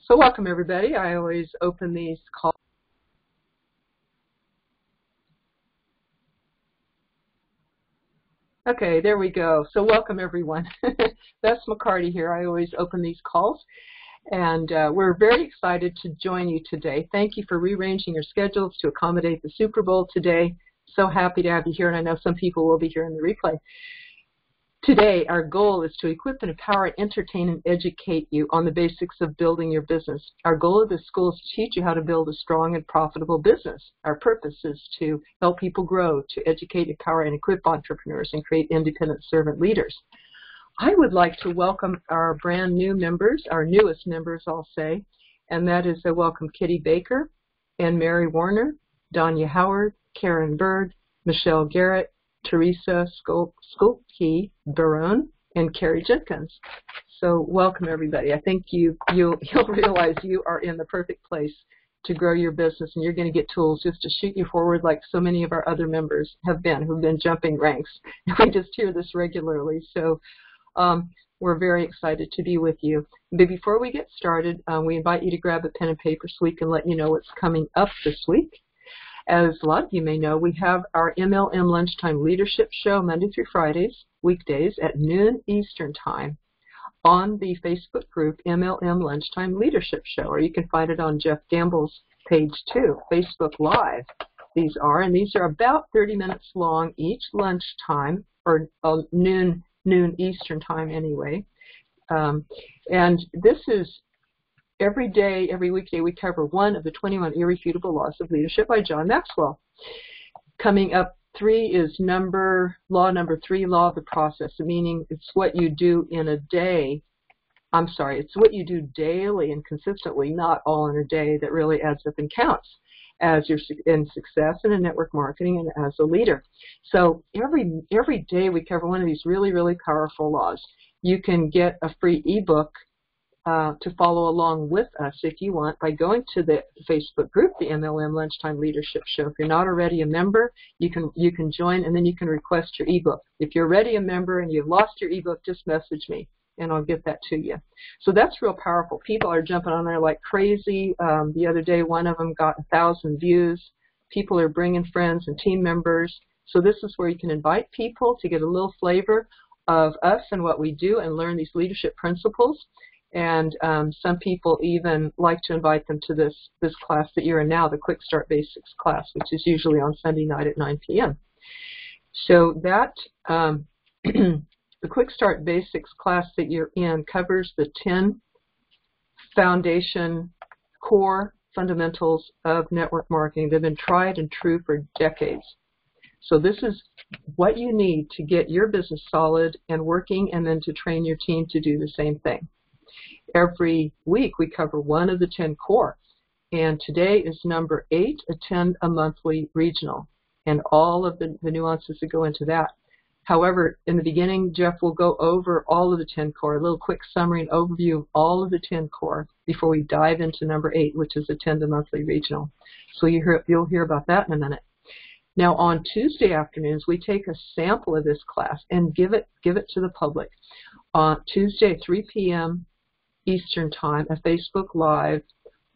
So welcome, everybody. I always open these calls. Okay, there we go. So welcome, everyone. Beth McCarty here. I always open these calls. And we're very excited to join you today. Thank you for rearranging your schedules to accommodate the Super Bowl today. So happy to have you here, and I know some people will be here in the replay. Today, our goal is to equip and empower, entertain, and educate you on the basics of building your business. Our goal of this school is to teach you how to build a strong and profitable business. Our purpose is to help people grow, to educate, empower, and equip entrepreneurs, and create independent servant leaders. I would like to welcome our brand new members, our newest members, I'll say, and that is I welcome Kitty Baker and Mary Warner, Danya Howard, Karen Bird, Michelle Garrett, Teresa Skolke Barone, and Carrie Jenkins. So welcome, everybody. I think you'll realize you are in the perfect place to grow your business, and you're going to get tools just to shoot you forward like so many of our other members have been, who've been jumping ranks. I just hear this regularly. So we're very excited to be with you. But before we get started, we invite you to grab a pen and paper so we can let you know what's coming up this week. As a lot of you may know, we have our MLM Lunchtime Leadership Show Monday through Fridays, weekdays at noon Eastern Time on the Facebook group MLM Lunchtime Leadership Show, or you can find it on Jeff Gamble's page too, Facebook Live. These are about 30 minutes long each lunchtime, or noon Eastern Time anyway. And this is every day, every weekday, we cover one of the 21 irrefutable laws of leadership by John Maxwell. Coming up 3 is law number 3, law of the process, meaning it's what you do in a day. It's what you do daily and consistently, not all in a day, that really adds up and counts as you're in success and in network marketing and as a leader. So every day we cover one of these really, really powerful laws. You can get a free ebook to follow along with us if you want by going to the Facebook group, the MLM Lunchtime Leadership Show. If you're not already a member, you can join, and then you can request your ebook. If you're already a member and you've lost your ebook, just message me and I'll get that to you. So that's real powerful. People are jumping on there like crazy. The other day, one of them got 1,000 views. People are bringing friends and team members. So this is where you can invite people to get a little flavor of us and what we do and learn these leadership principles. And some people even like to invite them to this class that you're in now, the Quick Start Basics class, which is usually on Sunday night at 9 p.m. So that the Quick Start Basics class that you're in covers the 10 foundation core fundamentals of network marketing. They've been tried and true for decades. So this is what you need to get your business solid and working, and then to train your team to do the same thing. Every week we cover one of the 10 core, and today is number 8, attend a monthly regional, and all of the nuances that go into that. However, in the beginning, Jeff will go over all of the 10 core, a little quick summary and overview of all of the 10 core before we dive into number 8, which is attend a monthly regional. So you'll hear about that in a minute. Now, on Tuesday afternoons, we take a sample of this class and give it to the public. On Tuesday, 3 p.m. Eastern Time, a Facebook Live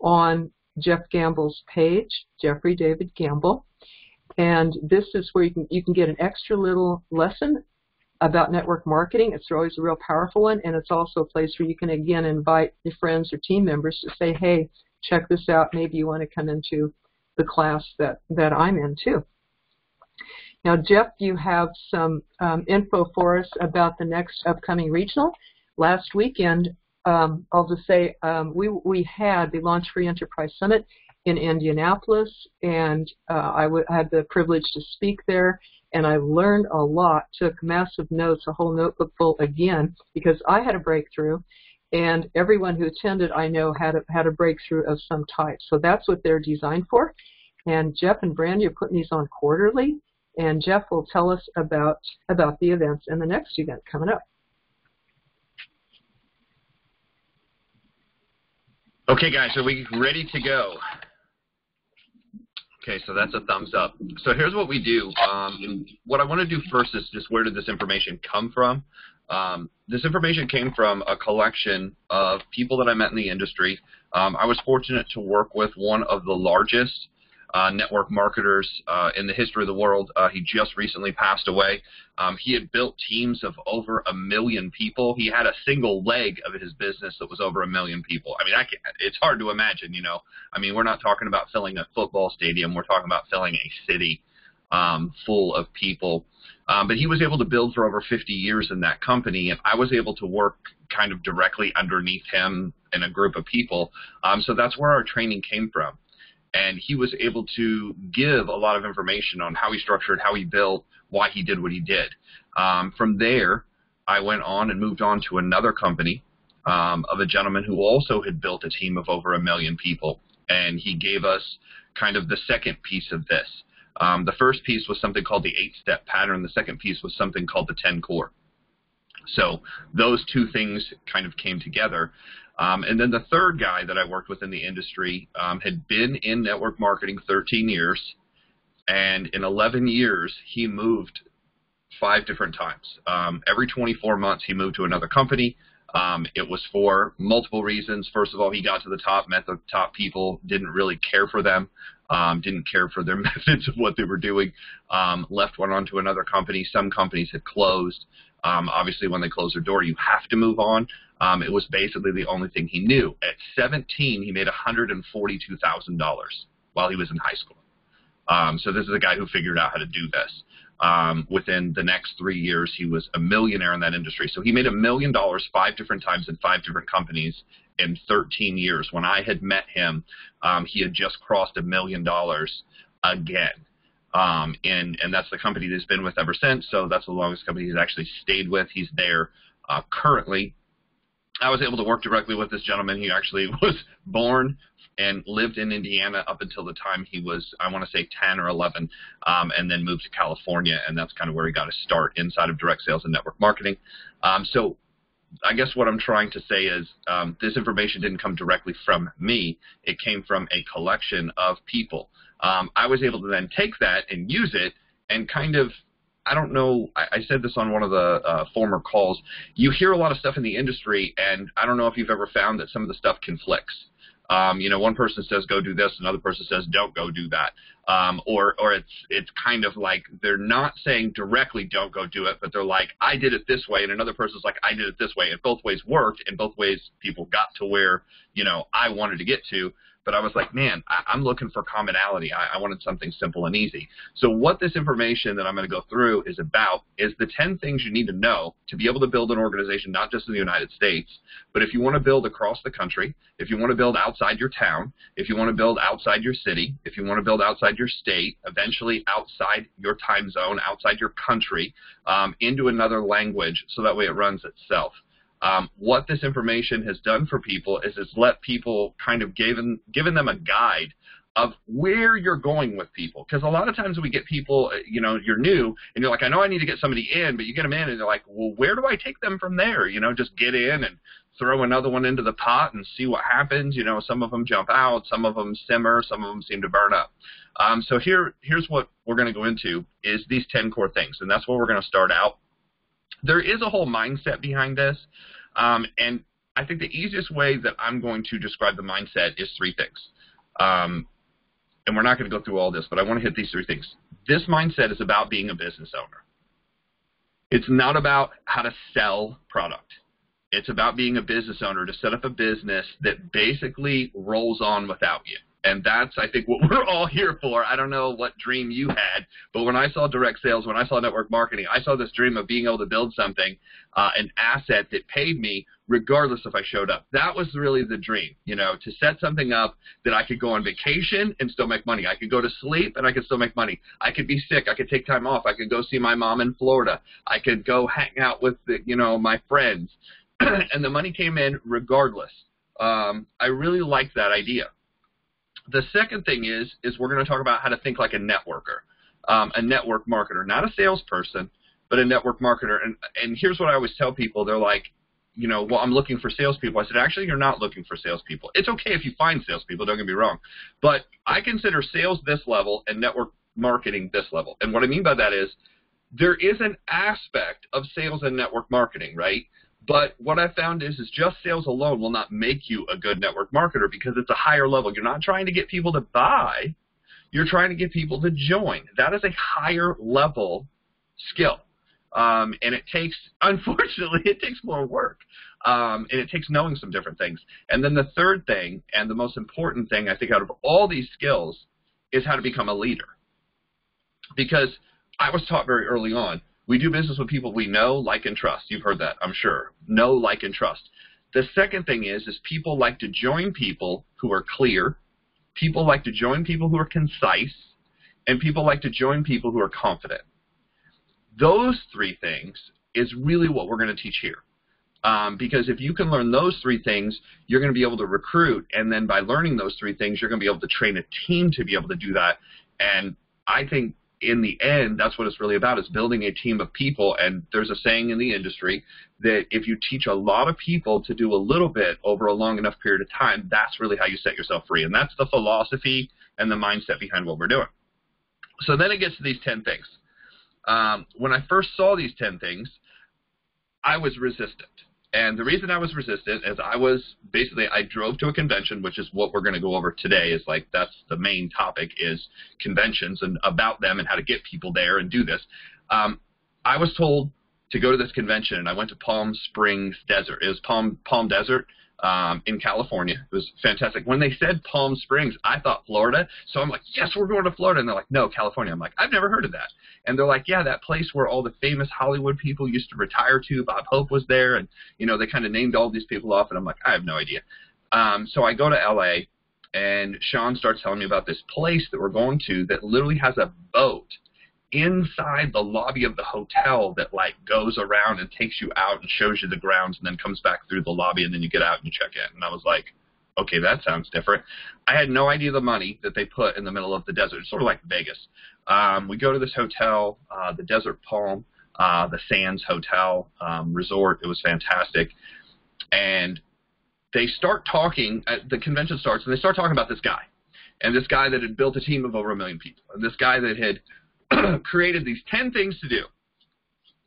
on Jeff Gamble's page, Jeffrey David Gamble. And this is where you can get an extra little lesson about network marketing. It's always a real powerful one, and it's also a place where you can, again, invite your friends or team members to say, hey, check this out. Maybe you want to come into the class that I'm in, too. Now, Jeff, you have some info for us about the next upcoming regional. Last weekend, I'll just say we had the Launch Free Enterprise Summit in Indianapolis, and I had the privilege to speak there, and I learned a lot, took massive notes, a whole notebook full again, because I had a breakthrough, and everyone who attended, I know, had a breakthrough of some type. So that's what they're designed for. And Jeff and Brandy are putting these on quarterly, and Jeff will tell us about the events and the next event coming up. Okay, guys, are we ready to go? Okay, so that's a thumbs up. So here's what we do. What I want to do first is just where did this information come from? This information came from a collection of people that I met in the industry. I was fortunate to work with one of the largest network marketers in the history of the world. He just recently passed away. He had built teams of over 1 million people. He had a single leg of his business that was over 1 million people. I mean, it's hard to imagine, you know. I mean, we're not talking about filling a football stadium. We're talking about filling a city full of people. But he was able to build for over 50 years in that company, and I was able to work kind of directly underneath him in a group of people. So that's where our training came from. And he was able to give a lot of information on how he structured, how he built, why he did what he did. From there, I went on and moved on to another company of a gentleman who also had built a team of over 1 million people. And he gave us kind of the second piece of this. The first piece was something called the 8-step pattern. The second piece was something called the 10 core. So those two things kind of came together. And then the third guy that I worked with in the industry had been in network marketing 13 years, and in 11 years, he moved 5 different times. Every 24 months, he moved to another company. It was for multiple reasons. First of all, he got to the top, met the top people, didn't really care for them, didn't care for their methods of what they were doing, left, went on to another company. Some companies had closed. Obviously, when they close their door, you have to move on. It was basically the only thing he knew. At 17, he made $142,000 while he was in high school. So this is a guy who figured out how to do this. Within the next 3 years, he was a millionaire in that industry. So he made $1 million 5 different times in 5 different companies in 13 years. When I had met him, he had just crossed $1 million again. And that's the company that he's been with ever since. So that's the longest company he's actually stayed with. He's there currently. I was able to work directly with this gentleman. He actually was born and lived in Indiana up until the time he was, I want to say, 10 or 11, and then moved to California, and that's kind of where he got his start inside of direct sales and network marketing. So I guess what I'm trying to say is this information didn't come directly from me. It came from a collection of people. I was able to then take that and use it and kind of, I don't know, I said this on one of the former calls. You hear a lot of stuff in the industry, and I don't know if you've ever found that some of the stuff conflicts. You know, one person says go do this, another person says don't go do that. Or it's kind of like they're not saying directly don't go do it, but they're like, I did it this way, and another person's like, I did it this way. And both ways worked, and both ways people got to where, you know, I wanted to get to. But I was like, man, I'm looking for commonality. I wanted something simple and easy. So what this information that I'm going to go through is about is the 10 things you need to know to be able to build an organization, not just in the United States, but if you want to build across the country, if you want to build outside your town, if you want to build outside your city, if you want to build outside your state, eventually outside your time zone, outside your country, into another language, so that way it runs itself. What this information has done for people is it's let people kind of given them a guide of where you're going with people. Because a lot of times we get people, you know, you're new, and you're like, I know I need to get somebody in, but you get them in, and they're like, well, where do I take them from there? You know, just get in and throw another one into the pot and see what happens. You know, some of them jump out, some of them simmer, some of them seem to burn up. So here's what we're going to go into is these 10 core things, and that's where we're going to start out. There is a whole mindset behind this, and I think the easiest way that I'm going to describe the mindset is 3 things. And we're not going to go through all this, but I want to hit these 3 things. This mindset is about being a business owner. It's not about how to sell product. It's about being a business owner to set up a business that basically rolls on without you. And that's, I think, what we're all here for. I don't know what dream you had, but when I saw direct sales, when I saw network marketing, I saw this dream of being able to build something, an asset that paid me regardless if I showed up. That was really the dream, you know, to set something up that I could go on vacation and still make money. I could go to sleep and I could still make money. I could be sick. I could take time off. I could go see my mom in Florida. I could go hang out with, my friends. And the money came in regardless. I really liked that idea. The second thing is we're going to talk about how to think like a networker, a network marketer, not a salesperson, but a network marketer. And here's what I always tell people. They're like, well, I'm looking for salespeople. I said, actually, you're not looking for salespeople. It's okay if you find salespeople, don't get me wrong. But I consider sales this level and network marketing this level. And what I mean by that is there is an aspect of sales and network marketing, right? But what I found is just sales alone will not make you a good network marketer because it's a higher level. You're not trying to get people to buy. You're trying to get people to join. That is a higher level skill. And it takes, unfortunately, it takes more work. And it takes knowing some different things. And then the third thing, and the most important thing, I think, out of all these skills, is how to become a leader. Because I was taught very early on, we do business with people we know, like, and trust. You've heard that, I'm sure. Know, like, and trust. The second thing is people like to join people who are clear. People like to join people who are concise. And people like to join people who are confident. Those three things is really what we're going to teach here. Because if you can learn those three things, you're going to be able to recruit. And then by learning those three things, you're going to be able to train a team to be able to do that. And I think in the end, that's what it's really about, is building a team of people. And there's a saying in the industry that if you teach a lot of people to do a little bit over a long enough period of time, that's really how you set yourself free. And that's the philosophy and the mindset behind what we're doing. So then it gets to these 10 things. When I first saw these 10 things, I was resistant. And the reason I was resistant is I drove to a convention, which is what we're going to go over today, is like that's the main topic, is conventions and about them and how to get people there and do this. I was told to go to this convention, and I went to Palm Springs Desert. It was Palm Desert in California. It was fantastic. When they said Palm Springs, I thought Florida. So I'm like, yes, we're going to Florida. And they're like, no, California. I'm like, I've never heard of that. And they're like, yeah, that place where all the famous Hollywood people used to retire to. Bob Hope was there. And, they kind of named all these people off. And I'm like, I have no idea. So I go to L.A., and Sean starts telling me about this place that we're going to that literally has a boat inside the lobby of the hotel that like goes around and takes you out and shows you the grounds and then comes back through the lobby, and then you get out and you check in. And I was like, okay, that sounds different. I had no idea the money that they put in the middle of the desert. It's sort of like Vegas. We go to this hotel, the Desert Palm, the Sands Hotel Resort. It was fantastic. And they start talking, the convention starts, and they start talking about this guy. And this guy that had built a team of over 1 million people. And this guy that had created these 10 things to do.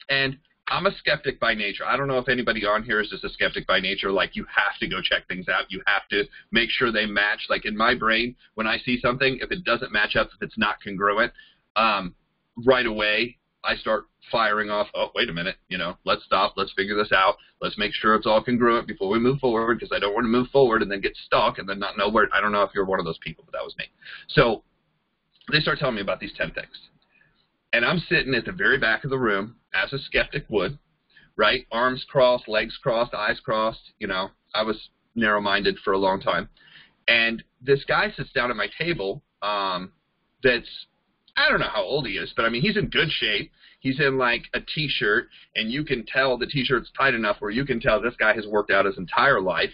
And I'm a skeptic by nature. I don't know if anybody on here is just a skeptic by nature. Like, you have to go check things out. You have to make sure they match. Like, in my brain, when I see something, if it doesn't match up, if it's not congruent, right away I start firing off, oh, wait a minute, let's stop. Let's figure this out. Let's make sure it's all congruent before we move forward, because I don't want to move forward and then get stuck and then not know where. I don't know if you're one of those people, but that was me. So they start telling me about these 10 things. And I'm sitting at the very back of the room, as a skeptic would, right? Arms crossed, legs crossed, eyes crossed. I was narrow-minded for a long time. And this guy sits down at my table that's, I don't know how old he is, but, I mean, he's in good shape. He's in, like, a T-shirt, and you can tell the T-shirt's tight enough where you can tell this guy has worked out his entire life.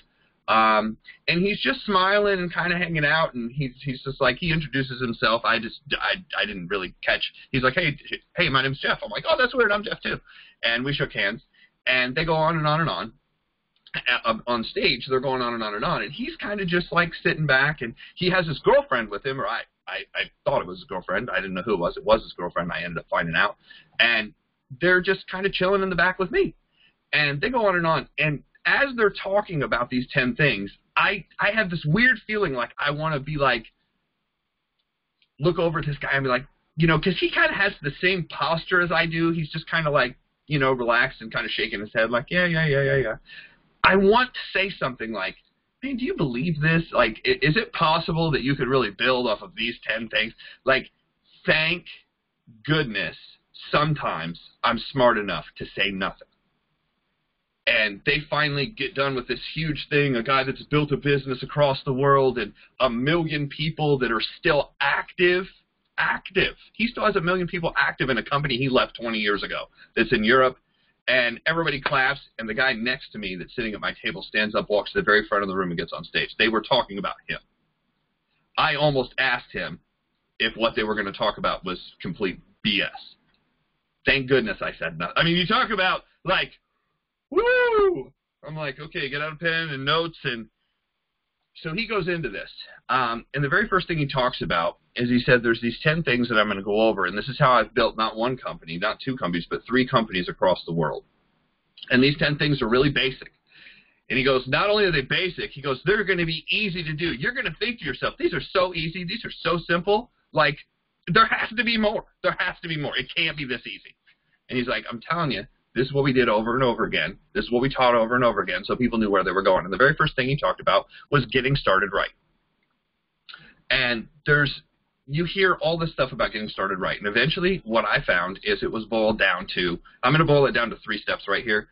And he's just smiling and kind of hanging out, and he's just like, he introduces himself. I didn't really catch. He's like, hey, my name's Jeff. I'm like, oh, that's weird. I'm Jeff too. And we shook hands, and they go on and on and on. On stage, they're going on and on and on, and he's kind of just like sitting back, and he has his girlfriend with him, or I thought it was his girlfriend. I didn't know who it was. It was his girlfriend. I ended up finding out, and they're just kind of chilling in the back with me, and they go on, and as they're talking about these 10 things, I have this weird feeling like I want to be like, look over at this guy and be like, because he kind of has the same posture as I do. He's just kind of like, relaxed and kind of shaking his head like, yeah. I want to say something like, man, do you believe this? Like, is it possible that you could really build off of these 10 things? Like, thank goodness sometimes I'm smart enough to say nothing. And they finally get done with this huge thing, a guy that's built a business across the world and 1 million people that are still active. He still has 1 million people active in a company he left 20 years ago that's in Europe. And everybody claps, and the guy next to me that's sitting at my table stands up, walks to the very front of the room, and gets on stage. They were talking about him. I almost asked him if what they were going to talk about was complete BS. Thank goodness I said nothing. I mean, you talk about, like, woo! I'm like, okay, get out a pen and notes. And so he goes into this. And the very first thing he talks about is he said, there's these 10 things that I'm going to go over. And this is how I've built not one company, not two companies, but 3 companies across the world. And these 10 things are really basic. And he goes, not only are they basic, he goes, they're going to be easy to do. You're going to think to yourself, these are so easy. These are so simple. Like, there has to be more. There has to be more. It can't be this easy. And he's like, I'm telling you, this is what we did over and over again. This is what we taught over and over again, so people knew where they were going. And the very first thing he talked about was getting started right. And you hear all this stuff about getting started right. And eventually what I found is it was boiled down to, I'm going to boil it down to 3 steps right here.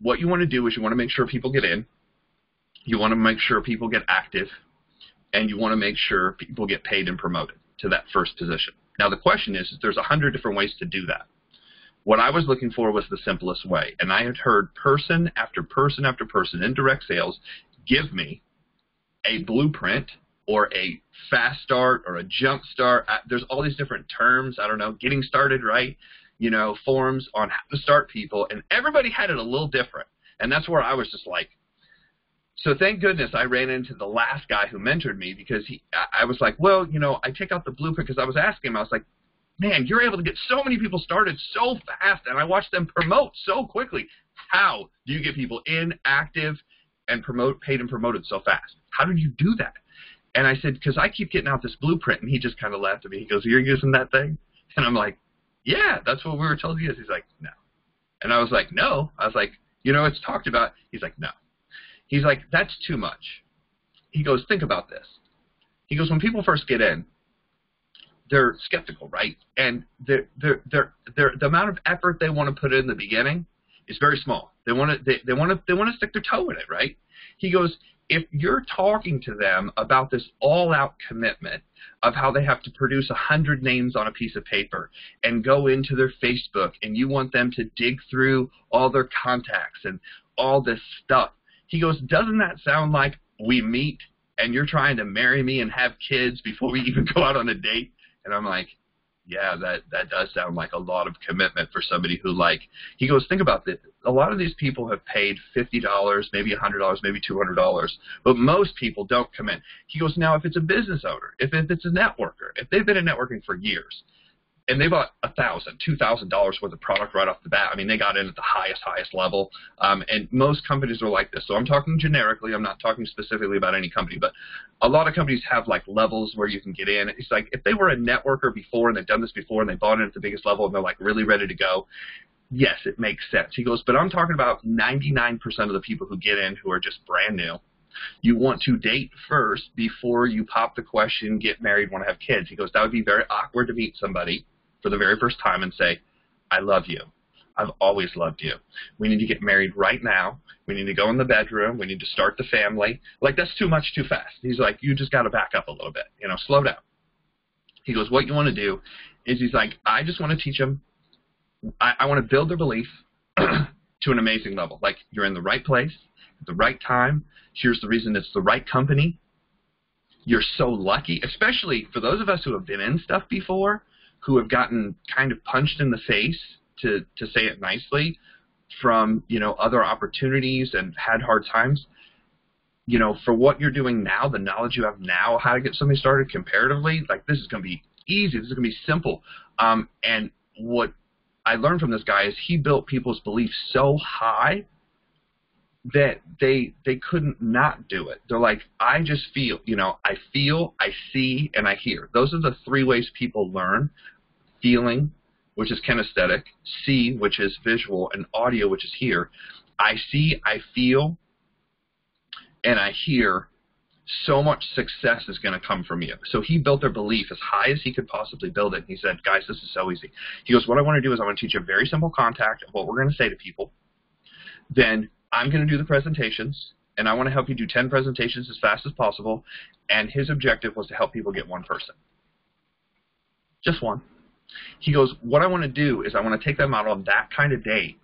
What you want to do is you want to make sure people get in. You want to make sure people get active. And you want to make sure people get paid and promoted to that first position. Now the question is there's 100 different ways to do that. What I was looking for was the simplest way. And I had heard person after person after person in direct sales give me a blueprint or a fast start or a jump start. There's all these different terms. I don't know, getting started right, forms on how to start people. And everybody had it a little different. And that's where I was just like, so thank goodness I ran into the last guy who mentored me, because I was like, well, I take out the blueprint, because I was asking him, I was like, man, you're able to get so many people started so fast, and I watch them promote so quickly. How do you get people in, active, and paid and promoted so fast? How did you do that? And I said, because I keep getting out this blueprint. And he just kind of laughed at me. He goes, you're using that thing? And I'm like, yeah, that's what we were told to use. He's like, no. And I was like, no. I was like, it's talked about. He's like, no. He's like, that's too much. He goes, think about this. He goes, when people first get in, they're skeptical, right? And the amount of effort they want to put in the beginning is very small. They want to stick their toe in it, right? He goes, if you're talking to them about this all-out commitment of how they have to produce 100 names on a piece of paper and go into their Facebook, and you want them to dig through all their contacts and all this stuff, he goes, doesn't that sound like we meet and you're trying to marry me and have kids before we even go out on a date? And I'm like, yeah, that does sound like a lot of commitment for somebody who, he goes, think about this. A lot of these people have paid $50, maybe $100, maybe $200, but most people don't commit. He goes, now, if it's a business owner, if it's a networker, if they've been in networking for years, and they bought $1,000, $2,000 worth of product right off the bat. I mean, they got in at the highest level. And most companies are like this. So I'm talking generically. I'm not talking specifically about any company. But a lot of companies have, levels where you can get in. It's like if they were a networker before and they've done this before and they bought in at the biggest level and they're, really ready to go, yes, it makes sense. He goes, but I'm talking about 99% of the people who get in who are just brand new. You want to date first before you pop the question, get married, want to have kids. He goes, that would be very awkward to meet somebody for the very first time and say, I love you. I've always loved you. We need to get married right now. We need to go in the bedroom. We need to start the family. That's too much too fast. He's like, you just got to back up a little bit. Slow down. He goes, what you want to do is, he's like, I just want to teach them. I want to build their belief to an amazing level. You're in the right place at the right time. Here's the reason it's the right company. You're so lucky, especially for those of us who have been in stuff before, who have gotten kind of punched in the face, to say it nicely, from, other opportunities and had hard times. For what you're doing now, the knowledge you have now, how to get something started comparatively, this is going to be easy. This is going to be simple. And what I learned from this guy is he built people's beliefs so high that they couldn't not do it. They're like, I just feel, I feel, I see, and I hear. Those are the 3 ways people learn. Feeling, which is kinesthetic, see, which is visual, and audio, which is hear. I see, I feel, and I hear. So much success is going to come from you. So he built their belief as high as he could possibly build it. He said, guys, this is so easy. He goes, what I want to do is I want to teach a very simple contact of what we're going to say to people. Then I'm going to do the presentations, and I want to help you do 10 presentations as fast as possible. And his objective was to help people get 1 person. Just 1. He goes, what I want to do is I want to take them out on that kind of date,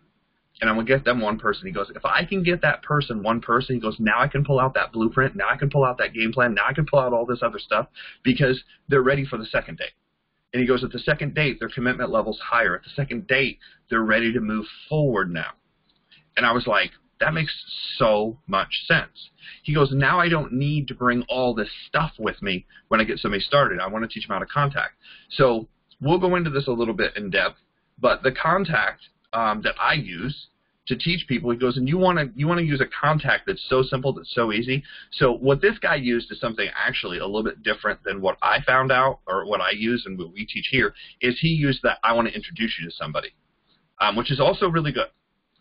and I'm going to get them 1 person. He goes, if I can get that person 1 person, he goes, now I can pull out that blueprint. Now I can pull out that game plan. Now I can pull out all this other stuff because they're ready for the second date. And he goes, at the second date, their commitment level's higher. At the second date, they're ready to move forward now. And I was like, that makes so much sense. He goes, now I don't need to bring all this stuff with me when I get somebody started. I want to teach them how to contact. So we'll go into this a little bit in depth, but the contact that I use to teach people, he goes, and you want to use a contact that's so simple, that's so easy. So what this guy used is something actually a little bit different than what I found out, or what I use and what we teach here, is he used that I want to introduce you to somebody, which is also really good.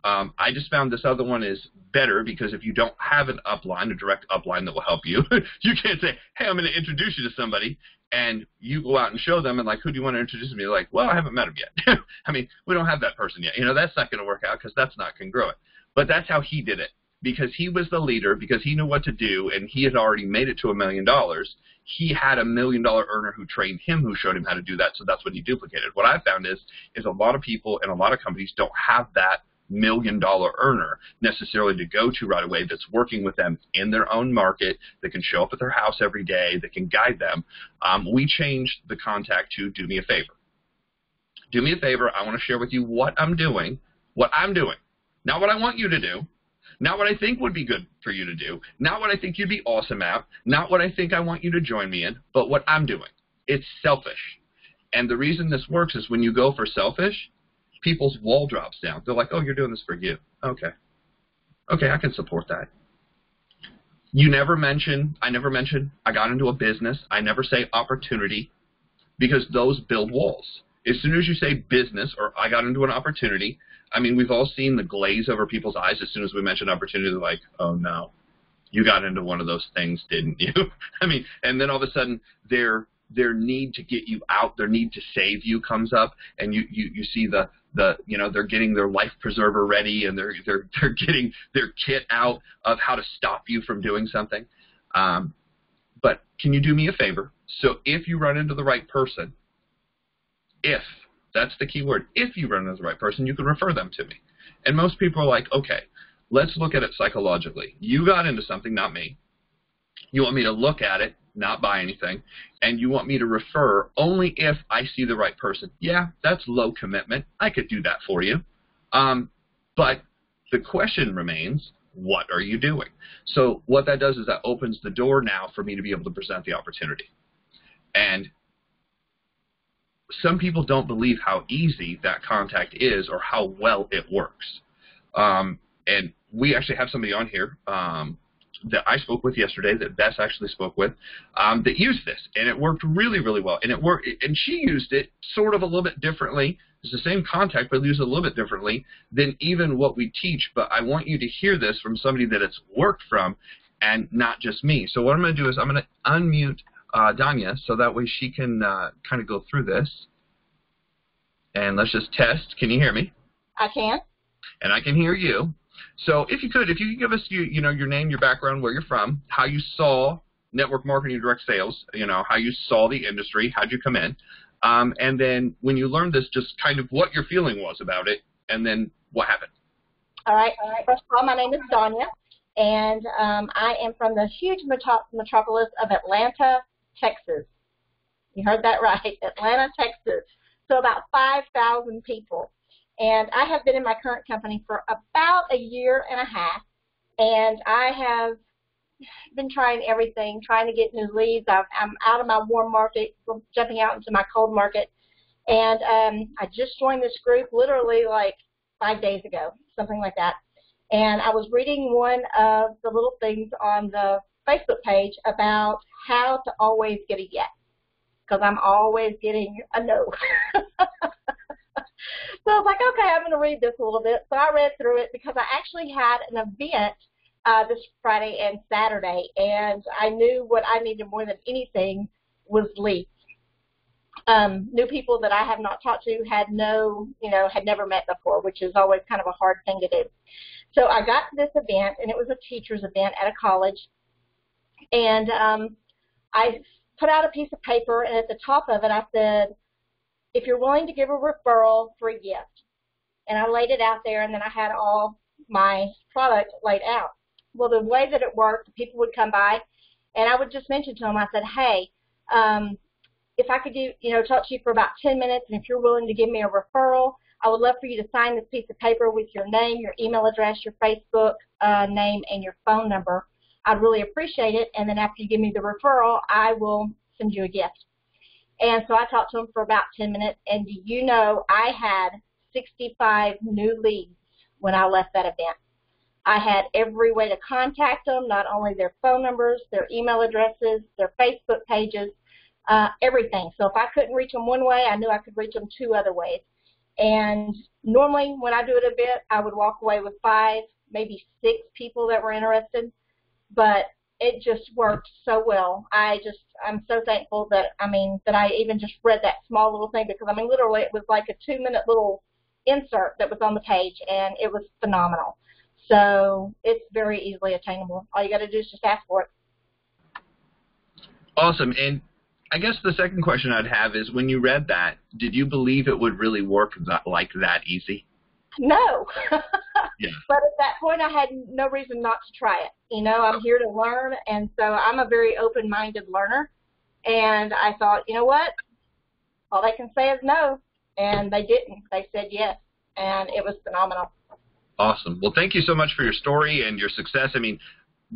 I just found this other one is better because if you don't have an upline, a direct upline that will help you, you can't say, hey, I'm going to introduce you to somebody, and you go out and show them, and like, who do you want to introduce me? They're like, well, I haven't met him yet. I mean, we don't have that person yet. You know, that's not going to work out because that's not congruent. But that's how he did it, because he was the leader, because he knew what to do, and he had already made it to $1 million. He had a $1 million earner who trained him, who showed him how to do that, so that's what he duplicated. What I found is a lot of people and a lot of companies don't have that $1 million earner necessarily to go to right away that's working with them in their own market, that can show up at their house every day, that can guide them. We changed the contact to do me a favor. Do me a favor. I want to share with you what I'm doing, not what I want you to do, not what I think would be good for you to do, not what I think you'd be awesome at, not what I think I want you to join me in, but what I'm doing. It's selfish. And the reason this works is when you go for selfish, people's wall drops down. They're like, oh, you're doing this for you. Okay, I can support that. I never mention I got into a business. I never say opportunity, because those build walls. As soon as you say business or I got into an opportunity, I mean, we've all seen the glaze over people's eyes as soon as we mention opportunity. They're like, oh, no, you got into one of those things, didn't you? I mean, and then all of a sudden their need to get you out, their need to save you comes up, and you see the they're getting their life preserver ready, and they're getting their kit out of how to stop you from doing something. But can you do me a favor? So if you run into the right person, if that's the key word, if you run into the right person, you can refer them to me. And most people are like, okay, let's look at it psychologically. You got into something, not me. You want me to look at it, not buy anything, and you want me to refer only if I see the right person. Yeah, that's low commitment. I could do that for you. But the question remains, what are you doing? So what that does is that opens the door now for me to be able to present the opportunity. And some people don't believe how easy that contact is or how well it works. And we actually have somebody on here that I spoke with yesterday, that Bess actually spoke with, that used this, and it worked really, really well. And it worked, and she used it sort of a little bit differently. It's the same contact, but used it a little bit differently than even what we teach. But I want you to hear this from somebody that it's worked from, and not just me. So what I'm going to do is I'm going to unmute Danya, so that way she can kind of go through this. And let's just test. Can you hear me? I can. And I can hear you. So if you could give us your name, your background, where you're from, how you saw network marketing, direct sales, how you saw the industry, how'd you come in, and then when you learned this, just kind of what your feeling was about it, and then what happened. All right. First of all, my name is Danya, and I am from the huge metropolis of Atlanta, Texas. You heard that right, Atlanta, Texas. So about 5,000 people. And I have been in my current company for about a year and a half, and I have been trying everything, trying to get new leads. I'm out of my warm market, jumping out into my cold market, and I just joined this group literally like 5 days ago, something like that. And I was reading one of the little things on the Facebook page about how to always get a yes, because I'm always getting a no. So I was like, okay, I'm going to read this a little bit. So I read through it because I actually had an event this Friday and Saturday, and I knew what I needed more than anything was leads. New people that I have not talked to, had never met before, which is always kind of a hard thing to do. So I got to this event, and it was a teacher's event at a college, and I put out a piece of paper, and at the top of it I said, if you're willing to give a referral, free gift. And I laid it out there, and then I had all my product laid out. Well, the way that it worked, people would come by, and I would just mention to them, I said, hey, if I could talk to you for about 10 minutes, and if you're willing to give me a referral, I would love for you to sign this piece of paper with your name, your email address, your Facebook name, and your phone number. I'd really appreciate it. And then after you give me the referral, I will send you a gift. And so I talked to him for about 10 minutes. And do you know, I had 65 new leads when I left that event. I had every way to contact them, not only their phone numbers, their email addresses, their Facebook pages, everything. So if I couldn't reach them one way, I knew I could reach them 2 other ways. And normally when I do an event, I would walk away with 5, maybe 6 people that were interested. But it just worked so well. I'm so thankful that I even just read that small little thing, because literally it was like a 2-minute little insert that was on the page, and it was phenomenal. So it's very easily attainable. All you got to do is just ask for it. Awesome. And I guess the second question I'd have is, when you read that, did you believe it would really work like that easy? No. Yeah. But at that point, I had no reason not to try it. I'm here to learn, and so I'm a very open-minded learner. And I thought, you know what? All they can say is no. And they didn't. They said yes. And it was phenomenal. Awesome. Well, thank you so much for your story and your success.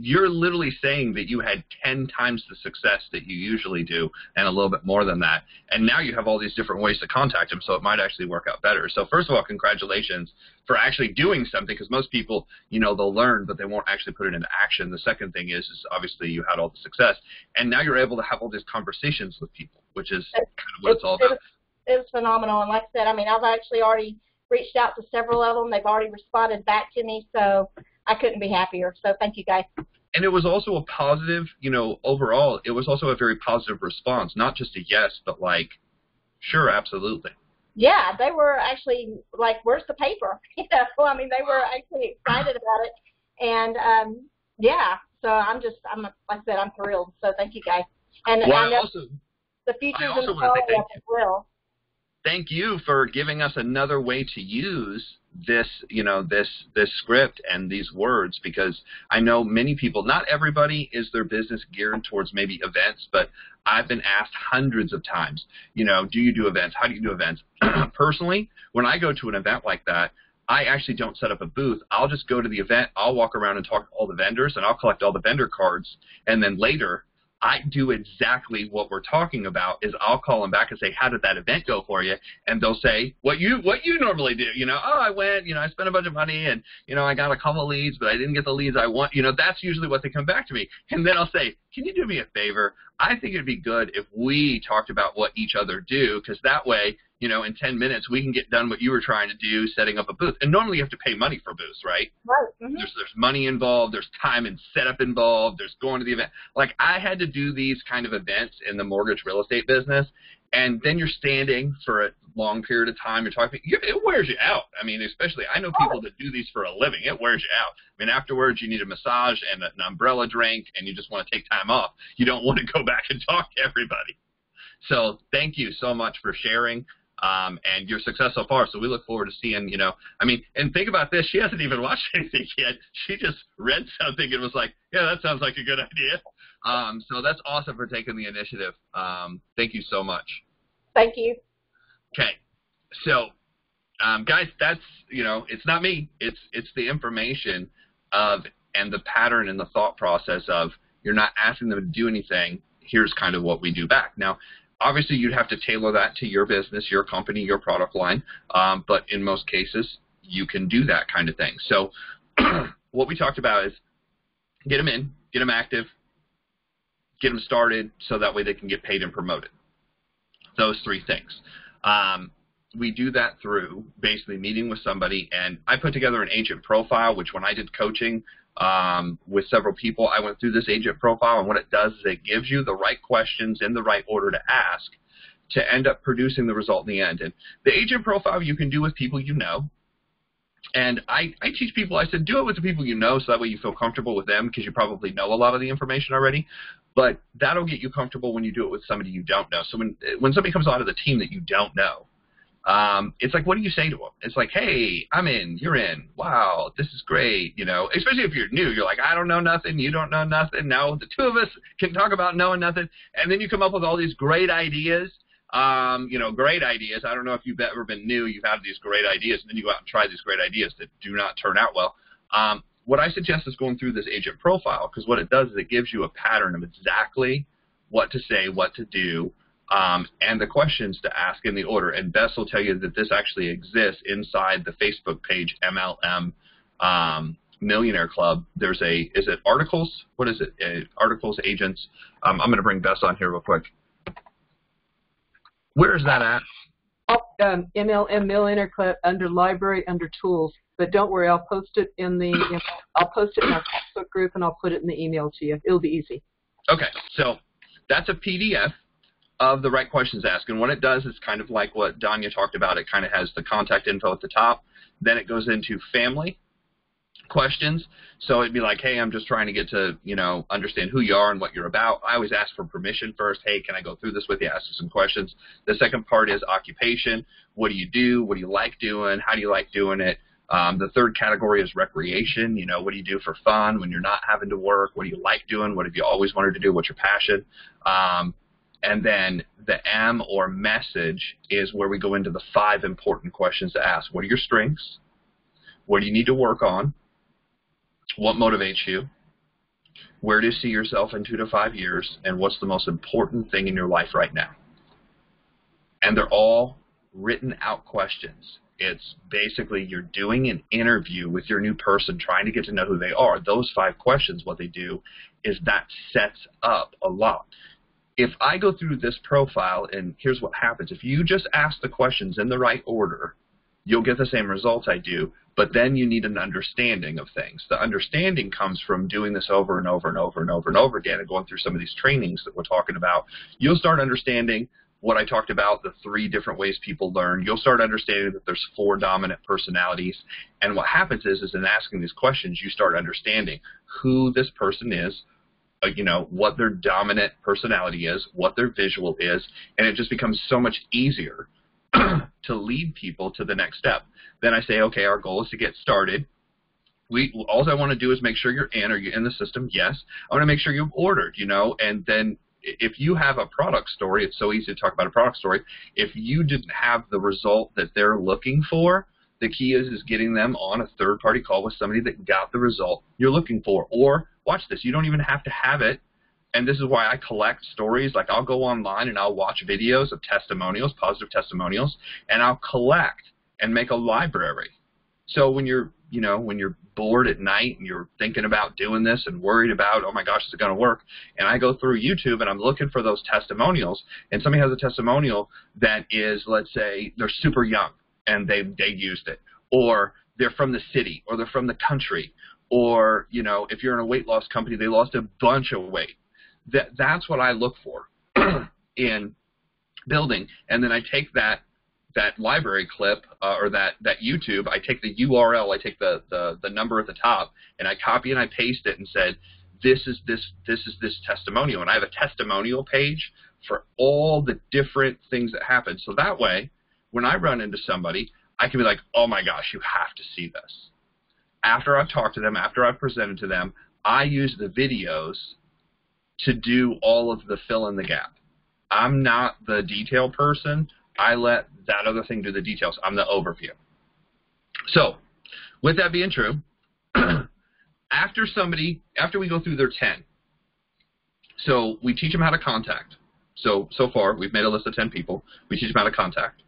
You're literally saying that you had 10 times the success that you usually do, and a little bit more than that. And now you have all these different ways to contact them, so it might actually work out better. So first of all, congratulations for actually doing something, because most people, they'll learn, but they won't actually put it into action. The second thing is obviously you had all the success, and now you're able to have all these conversations with people, which is kind of what it's all about. It was phenomenal. And like I said, I've actually already reached out to several of them. They've already responded back to me, so I couldn't be happier. So thank you, guys. And it was also a positive, overall, it was also a very positive response, not just a yes, but like, sure, absolutely. Yeah, they were actually like, where's the paper? They were actually excited about it. And, yeah, so like I said, I'm thrilled. So thank you, guys. And well, I know the future's in the follow-up as well. Thank you for giving us another way to use this, this script and these words, because I know many people, not everybody is their business geared towards maybe events, but I've been asked hundreds of times, do you do events? How do you do events? Personally, when I go to an event like that, I actually don't set up a booth. I'll just go to the event. I'll walk around and talk to all the vendors, and I'll collect all the vendor cards, and then later I do exactly what we're talking about. Is I'll call them back and say, how did that event go for you? And they'll say, what you normally do. I went, I spent a bunch of money, and, I got a couple of leads, but I didn't get the leads I want. That's usually what they come back to me. And then I'll say, can you do me a favor? I think it'd be good if we talked about what each other do, because that way, in 10 minutes, we can get done what you were trying to do, setting up a booth. And normally you have to pay money for booths, right? Right. Mm-hmm. There's money involved. There's time and setup involved. There's going to the event. Like, I had to do these kind of events in the mortgage real estate business, and then you're standing for a long period of time. You're talking. It wears you out. Especially, I know people that do these for a living. It wears you out. Afterwards, you need a massage and an umbrella drink, and you just want to take time off. You don't want to go back and talk to everybody. So thank you so much for sharing. And your success so far. So we look forward to seeing, and think about this. She hasn't even watched anything yet. She just read something and was like, yeah, that sounds like a good idea. So that's awesome for taking the initiative. Thank you so much. Thank you. Okay. So, guys, that's, it's not me. It's the information and the pattern and the thought process of, you're not asking them to do anything. Here's kind of what we do back. Now, obviously, you'd have to tailor that to your business, your company, your product line, but in most cases, you can do that kind of thing. So what we talked about is get them in, get them active, get them started so that way they can get paid and promoted. Those 3 things. We do that through basically meeting with somebody, and I put together an agent profile, which when I did coaching with several people, I went through this agent profile, and what it does is it gives you the right questions in the right order to ask to end up producing the result in the end. And the agent profile you can do with people you know, and I teach people, I said, do it with the people you know, so that way you feel comfortable with them, because you probably know a lot of the information already, but that'll get you comfortable when you do it with somebody you don't know. So when somebody comes onto the team that you don't know, it's like, what do you say to them? It's like, hey, I'm in, you're in. Wow, this is great. Especially if you're new, you're like, I don't know nothing, you don't know nothing. Now the 2 of us can talk about knowing nothing. And then you come up with all these great ideas. great ideas. I don't know if you've ever been new, you've had these great ideas, and then you go out and try these great ideas that do not turn out well. What I suggest is going through this agent profile, because what it does is it gives you a pattern of exactly what to say, what to do, and the questions to ask in the order. And Bess will tell you that this actually exists inside the Facebook page, MLM Millionaire Club. Is it articles? What is it? Articles, agents. I'm going to bring Bess on here real quick. Where is that at? MLM Millionaire Club under library, under tools. But don't worry, I'll post it in our Facebook group, and I'll put it in the email to you. It'll be easy. Okay, so that's a PDF of the right questions asked. And what it does is kind of like what Danya talked about. It kind of has the contact info at the top. Then it goes into family questions. So it'd be like, hey, I'm just trying to get to, understand who you are and what you're about. I always ask for permission first. Hey, can I go through this with you? Ask you some questions. The second part is occupation. What do you do? What do you like doing? How do you like doing it? The third category is recreation. What do you do for fun when you're not having to work? What do you like doing? What have you always wanted to do? What's your passion? And then the M, or message, is where we go into the 5 important questions to ask. What are your strengths? What do you need to work on? What motivates you? Where do you see yourself in 2 to 5 years? And what's the most important thing in your life right now? And they're all written out questions. It's basically you're doing an interview with your new person, trying to get to know who they are. Those 5 questions, what they do is that sets up a lot. If I go through this profile, and here's what happens. If you just ask the questions in the right order, you'll get the same results I do, but then you need an understanding of things. The understanding comes from doing this over and over and over and over and over again, and going through some of these trainings that we're talking about. You'll start understanding what I talked about, the 3 different ways people learn. You'll start understanding that there's 4 dominant personalities. And what happens is in asking these questions, you start understanding who this person is, what their dominant personality is, what their visual is, and it just becomes so much easier to lead people to the next step. Then I say, okay, our goal is to get started. All I want to do is make sure you're in. Are you in the system? Yes. I want to make sure you've ordered, and then if you have a product story, it's so easy to talk about a product story. If you didn't have the result that they're looking for, the key is getting them on a third-party call with somebody that got the result you're looking for. Or, watch this, you don't even have to have it. And this is why I collect stories. Like, I'll go online and I'll watch videos of testimonials, positive testimonials, and I'll collect and make a library. So when you're bored at night and you're thinking about doing this and worried about, oh my gosh, is it going to work? And I go through YouTube and I'm looking for those testimonials, and somebody has a testimonial that is, let's say, they're super young and they used it, or they're from the city, or they're from the country, or, if you're in a weight loss company, they lost a bunch of weight. That's what I look for in building. And then I take that library clip or that YouTube, I take the URL, I take the number at the top, and I copy and I paste it and said, this is this testimonial. And I have a testimonial page for all the different things that happen. So that way, when I run into somebody, I can be like, oh my gosh, you have to see this. After I've talked to them, after I've presented to them, I use the videos to do all of the fill in the gap. I'm not the detail person. I let that other thing do the details. I'm the overview. So, with that being true, after we go through their 10, so we teach them how to contact. So far, we've made a list of 10 people. We teach them how to contact.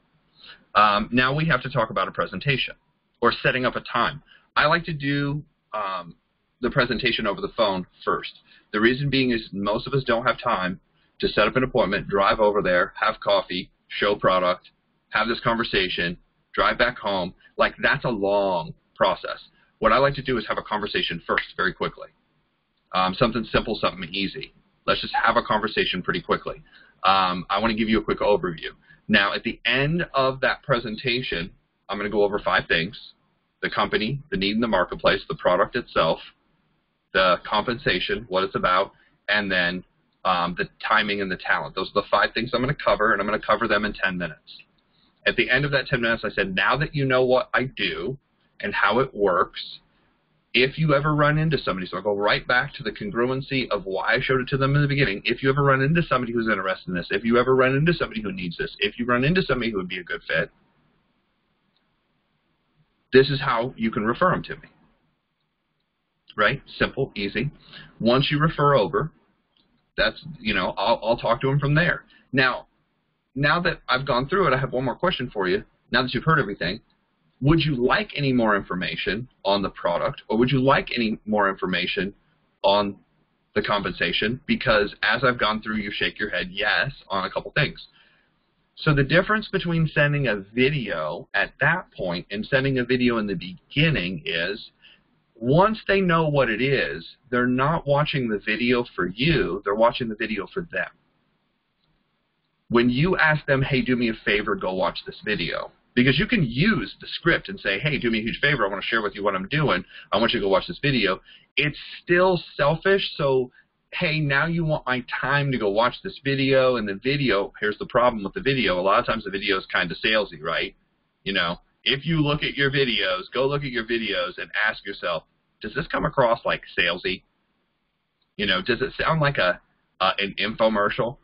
Now we have to talk about a presentation or setting up a time. I like to do the presentation over the phone first. The reason being is most of us don't have time to set up an appointment, drive over there, have coffee, show product, have this conversation, drive back home. Like, that's a long process. What I like to do is have a conversation first, very quickly. Something simple, something easy. Let's just have a conversation pretty quickly. I want to give you a quick overview. Now, at the end of that presentation, I'm going to go over 5 things: the company, the need in the marketplace, the product itself, the compensation, what it's about, and then the timing and the talent. Those are the 5 things I'm going to cover, and I'm going to cover them in 10 minutes. At the end of that 10 minutes, I said, now that you know what I do and how it works, If you ever run into somebody, so I'll go right back to the congruency of why I showed it to them in the beginning. If you ever run into somebody who's interested in this, if you ever run into somebody who needs this, if you run into somebody who would be a good fit, this is how you can refer them to me. Right? Simple, easy. Once you refer over, that's, I'll talk to them from there. Now that I've gone through it, I have one more question for you. Now that you've heard everything, would you like any more information on the product, or would you like any more information on the compensation? Because as I've gone through, you shake your head yes on a couple things. So the difference between sending a video at that point and sending a video in the beginning is, once they know what it is, they're not watching the video for you, they're watching the video for them. When you ask them, hey, do me a favor, go watch this video, because you can use the script and say, hey, do me a huge favor, I want to share with you what I'm doing, I want you to go watch this video. It's still selfish, so hey, now you want my time to go watch this video, and the video, here's the problem with the video, a lot of times the video is kind of salesy, right? If you look at your videos, go look at your videos and ask yourself, does this come across like salesy? Does it sound like an infomercial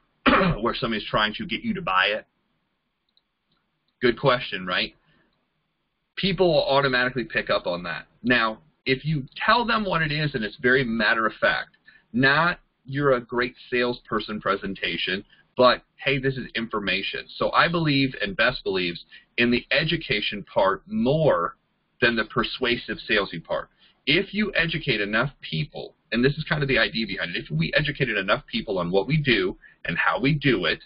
where somebody's trying to get you to buy it? Good question, right? People will automatically pick up on that. Now, if you tell them what it is and it's very matter of fact, not you're a great salesperson presentation, but hey, this is information. So I believe, and Bess believes, in the education part more than the persuasive salesy part. If you educate enough people, and this is kind of the idea behind it, if we educated enough people on what we do and how we do it,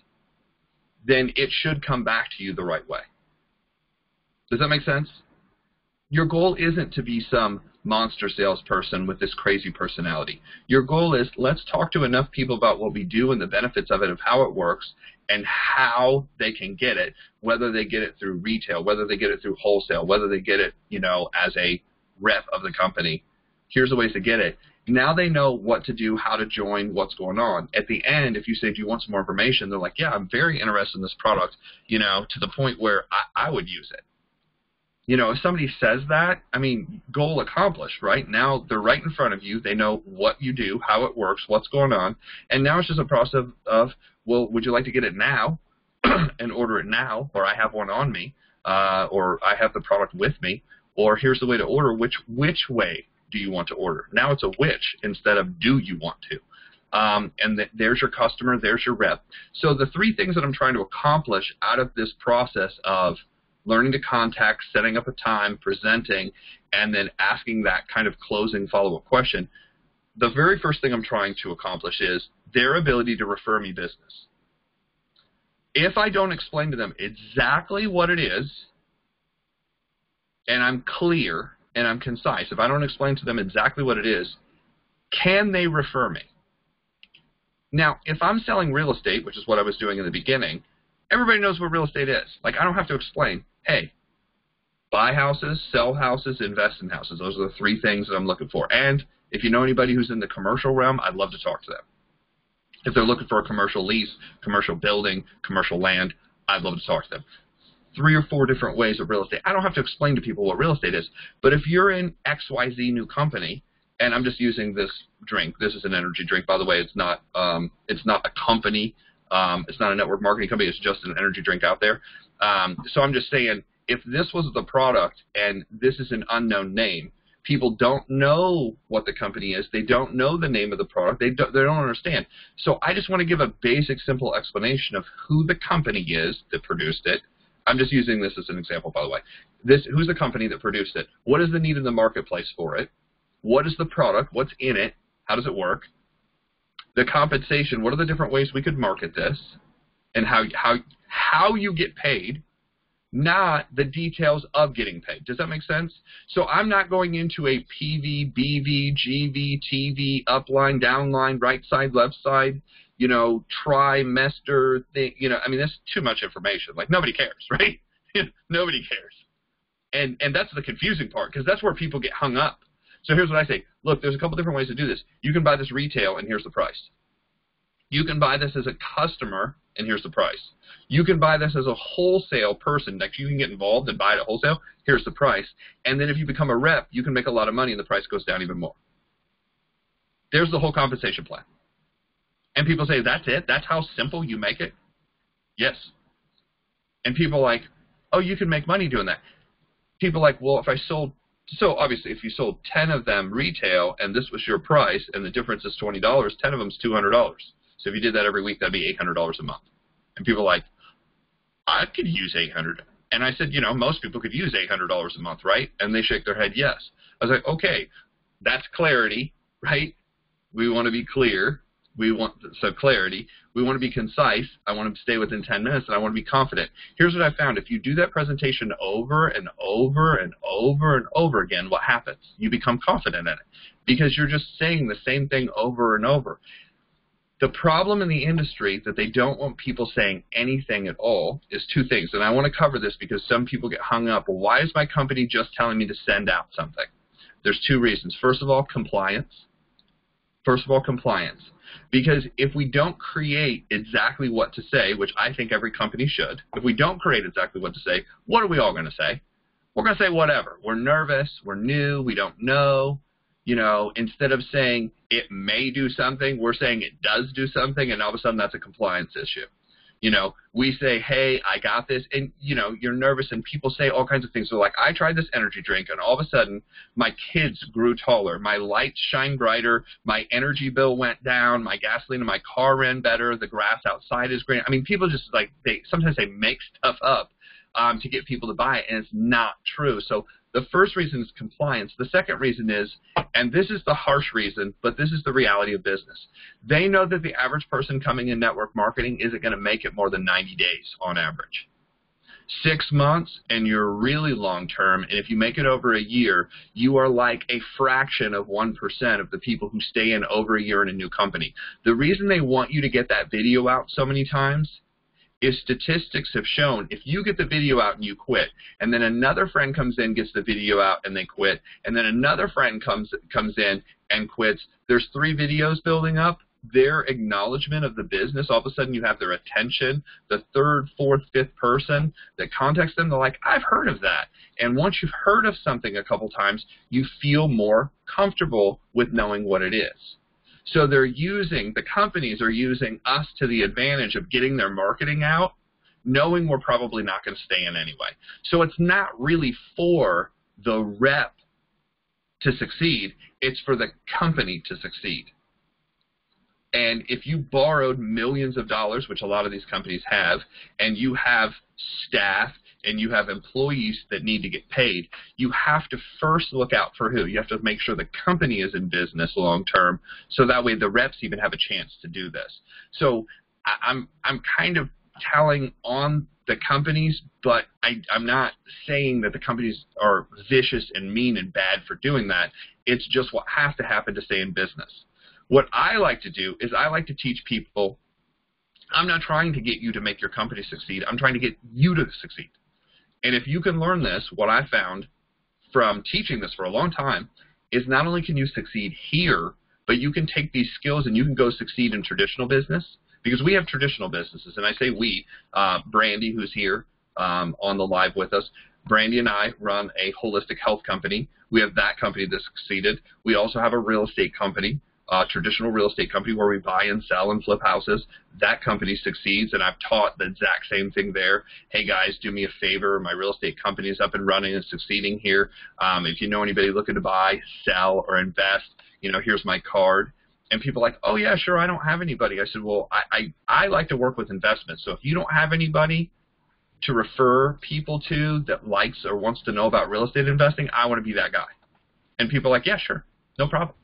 then it should come back to you the right way. Does that make sense? Your goal isn't to be some monster salesperson with this crazy personality. Your goal is, let's talk to enough people about what we do and the benefits of it, of how it works, and how they can get it, whether they get it through retail, whether they get it through wholesale, whether they get it, as a rep of the company. Here's the ways to get it. Now they know what to do, how to join, what's going on. At the end, if you say, do you want some more information? They're like, yeah, I'm very interested in this product, to the point where I would use it. If somebody says that, goal accomplished, right? Now they're right in front of you. They know what you do, how it works, what's going on. And now it's just a process of, well, would you like to get it now and order it now, or I have one on me, or I have the product with me, or here's the way to order. Which way do you want to order? Now it's a which instead of do you want to. And there's your customer, there's your rep. So the three things that I'm trying to accomplish out of this process of learning to contact, setting up a time, presenting, and then asking that kind of closing follow-up question, the very first thing I'm trying to accomplish is their ability to refer me business. If I don't explain to them exactly what it is, and I'm clear and I'm concise, if I don't explain to them exactly what it is, can they refer me? Now, if I'm selling real estate, which is what I was doing in the beginning, everybody knows what real estate is. Like, I don't have to explain, hey, buy houses, sell houses, invest in houses. Those are the three things that I'm looking for. And if you know anybody who's in the commercial realm, I'd love to talk to them. If they're looking for a commercial lease, commercial building, commercial land, I'd love to talk to them. 3 or 4 different ways of real estate. I don't have to explain to people what real estate is. But if you're in XYZ new company, and I'm just using this drink. This is an energy drink, by the way. It's not a company. It's not a network marketing company. It's just an energy drink out there. So I'm just saying, if this was the product and this is an unknown name, people don't know what the company is. They don't know the name of the product. They don't understand. So I just want to give a basic, simple explanation of who the company is that produced it. I'm just using this as an example, by the way. Who's the company that produced it? What is the need in the marketplace for it? What is the product? What's in it? How does it work? The compensation, what are the different ways we could market this? And how you get paid, not the details of getting paid. Does that make sense? So I'm not going into a PV, BV, GV, TV, upline, downline, right side, left side, trimester thing. That's too much information. Like, nobody cares, right? Nobody cares. And that's the confusing part, because that's where people get hung up. So here's what I say. Look, there's a couple different ways to do this. You can buy this retail, and here's the price. You can buy this as a customer and here's the price. You can buy this as a wholesale person. Like, you can get involved and buy it at wholesale. Here's the price. And then if you become a rep, you can make a lot of money, and the price goes down even more. There's the whole compensation plan. And people say, that's it? That's how simple you make it? Yes. And people are like, oh, you can make money doing that. People are like, well, if I sold, so obviously if you sold 10 of them retail and this was your price and the difference is $20, 10 of them is $200. So if you did that every week, that'd be $800 a month. And people are like, I could use $800. And I said, you know, most people could use $800 a month, right? And they shake their head, yes. I was like, okay, that's clarity, right? We want to be clear. We want clarity. We want to be concise. I want to stay within 10 minutes, and I want to be confident. Here's what I found. If you do that presentation over and over and over and over again, what happens? You become confident in it because you're just saying the same thing over and over. The problem in the industry that they don't want people saying anything at all is two things, and I want to cover this because some people get hung up. Well, why is my company just telling me to send out something? There's two reasons. First of all, compliance. Because if we don't create exactly what to say, which I think every company should, if we don't create exactly what to say, what are we all going to say? We're going to say whatever. We're nervous. We're new. We don't know. You know, instead of saying it may do something, we're saying it does do something, and all of a sudden that's a compliance issue. You know, we say, hey, I got this, and, you know, you're nervous, and people say all kinds of things. So, like, I tried this energy drink, and all of a sudden, my kids grew taller. My lights shine brighter. My energy bill went down. My gasoline in my car ran better. The grass outside is green. I mean, people just, like, sometimes they make stuff up to get people to buy it, and it's not true. So the first reason is compliance. The second reason is, and this is the harsh reason, but this is the reality of business. They know that the average person coming in network marketing isn't going to make it more than 90 days on average. 6 months, and you're really long-term, and if you make it over a year, you are like a fraction of 1% of the people who stay in over a year in a new company. The reason they want you to get that video out so many times is statistics have shown if you get the video out and you quit, and then another friend comes in, gets the video out, and they quit, and then another friend comes in and quits, there's 3 videos building up. Their acknowledgement of the business, all of a sudden you have their attention. The 3rd, 4th, 5th person that contacts them, they're like, I've heard of that. And once you've heard of something a couple times, you feel more comfortable with knowing what it is. So the companies are using us to the advantage of getting their marketing out, knowing we're probably not going to stay in anyway. So it's not really for the rep to succeed, it's for the company to succeed. And if you borrowed millions of dollars, which a lot of these companies have, and you have staff and you have employees that need to get paid, you have to first look out for who? You have to make sure the company is in business long term, so that way the reps even have a chance to do this. So I'm kind of telling on the companies, but I'm not saying that the companies are vicious and mean and bad for doing that. It's just what has to happen to stay in business. What I like to do is I like to teach people, I'm not trying to get you to make your company succeed. I'm trying to get you to succeed. And if you can learn this, what I found from teaching this for a long time is not only can you succeed here, but you can take these skills and you can go succeed in traditional business. Because we have traditional businesses, and I say we, Brandy, who's here on the live with us, Brandy and I run a holistic health company. We have that company that succeeded. We also have a real estate company. Traditional real estate company where we buy and sell and flip houses. That company succeeds, and I've taught the exact same thing there. Hey, guys, do me a favor. My real estate company is up and running and succeeding here. If you know anybody looking to buy, sell, or invest, you know, here's my card. And people are like, oh, yeah, sure, I don't have anybody. I said, well, I like to work with investments. So if you don't have anybody to refer people to that likes or wants to know about real estate investing, I want to be that guy. And people are like, yeah, sure, no problem.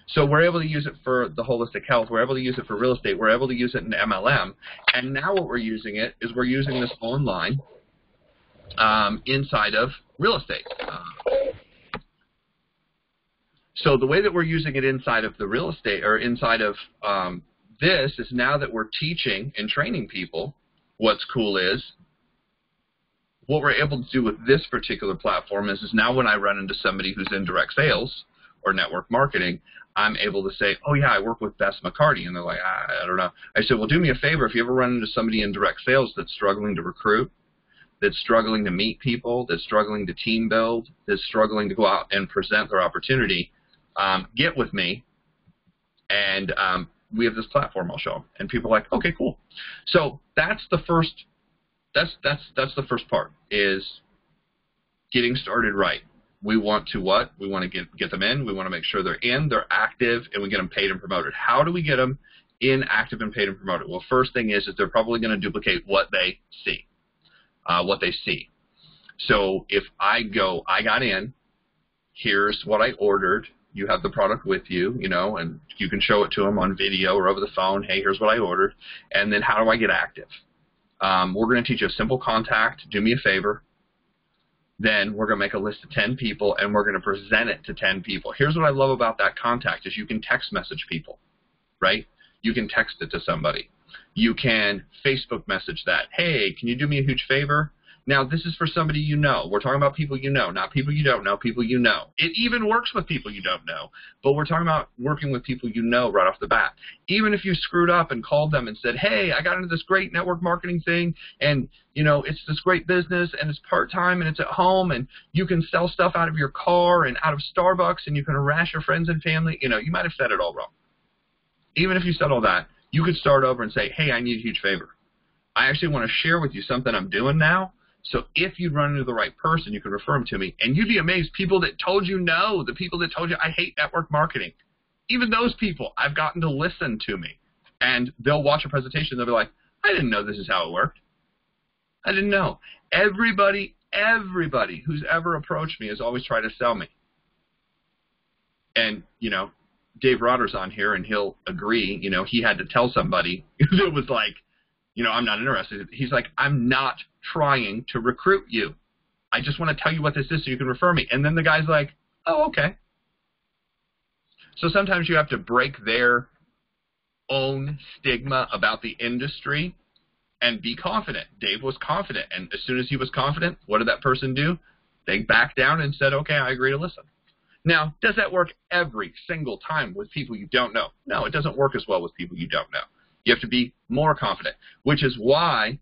So we're able to use it for the holistic health. We're able to use it for real estate. We're able to use it in MLM. And now what we're using it is we're using this online inside of real estate. So the way that we're using it inside of the real estate or inside of this is now that we're teaching and training people, what's cool is what we're able to do with this particular platform is now when I run into somebody who's in direct sales or network marketing, I'm able to say, oh, yeah, I work with Bess McCarty. And they're like, I don't know. I said, well, do me a favor. If you ever run into somebody in direct sales that's struggling to recruit, that's struggling to meet people, that's struggling to team build, that's struggling to go out and present their opportunity, get with me, and we have this platform I'll show them. And people are like, okay, cool. So that's the first. That's the first part, is getting started right. We want to what? We want to get them in. We want to make sure they're in, they're active, and we get them paid and promoted. How do we get them in, active, and paid and promoted? Well, first thing is they're probably going to duplicate what they see. So if I got in, here's what I ordered. You have the product with you, and you can show it to them on video or over the phone. Hey, here's what I ordered. And then how do I get active? We're going to teach you a simple contact. Do me a favor. Then we're going to make a list of 10 people, and we're going to present it to 10 people. Here's what I love about that contact is you can text message people, right? You can text it to somebody. You can Facebook message that. Hey, can you do me a huge favor? Now, this is for somebody you know. We're talking about people you know, not people you don't know, people you know. It even works with people you don't know, but we're talking about working with people you know right off the bat. Even if you screwed up and called them and said, hey, I got into this great network marketing thing, and, it's this great business, and it's part-time, and it's at home, and you can sell stuff out of your car and out of Starbucks, and you can harass your friends and family. You might have said it all wrong. Even if you said all that, you could start over and say, hey, I need a huge favor. I actually want to share with you something I'm doing now. So if you'd run into the right person, you could refer them to me. And you'd be amazed, people that told you no, the people that told you I hate network marketing, even those people, I've gotten to listen to me. And they'll watch a presentation, they'll be like, I didn't know this is how it worked. I didn't know. Everybody who's ever approached me has always tried to sell me. And, Dave Rotter's on here, and he'll agree, he had to tell somebody that was like, I'm not interested. He's like, I'm not trying to recruit you. I just want to tell you what this is so you can refer me. And then the guy's like, oh, okay. So sometimes you have to break their own stigma about the industry and be confident. Dave was confident. And as soon as he was confident, what did that person do? They backed down and said, okay, I agree to listen. Now, does that work every single time with people you don't know? No, it doesn't work as well with people you don't know. You have to be more confident, which is why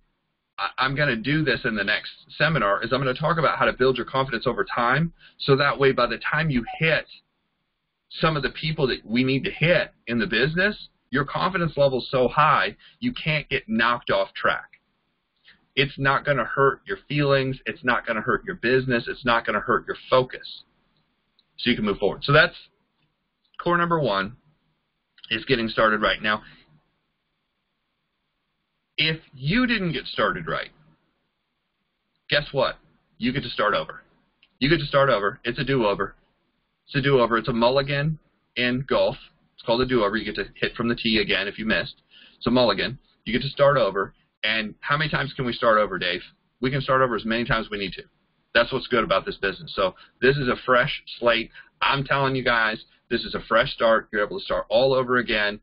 I'm going to do this in the next seminar, is I'm going to talk about how to build your confidence over time, so that way by the time you hit some of the people that we need to hit in the business, your confidence level is so high you can't get knocked off track. It's not going to hurt your feelings. It's not going to hurt your business. It's not going to hurt your focus. So you can move forward. So that's core number one, is getting started right. Now, if you didn't get started right, guess what? You get to start over. You get to start over. It's a do-over. It's a do-over. It's a mulligan in golf. It's called a do-over. You get to hit from the tee again if you missed. It's a mulligan. You get to start over. And how many times can we start over, Dave? We can start over as many times as we need to. That's what's good about this business. So this is a fresh slate. I'm telling you guys, this is a fresh start. You're able to start all over again.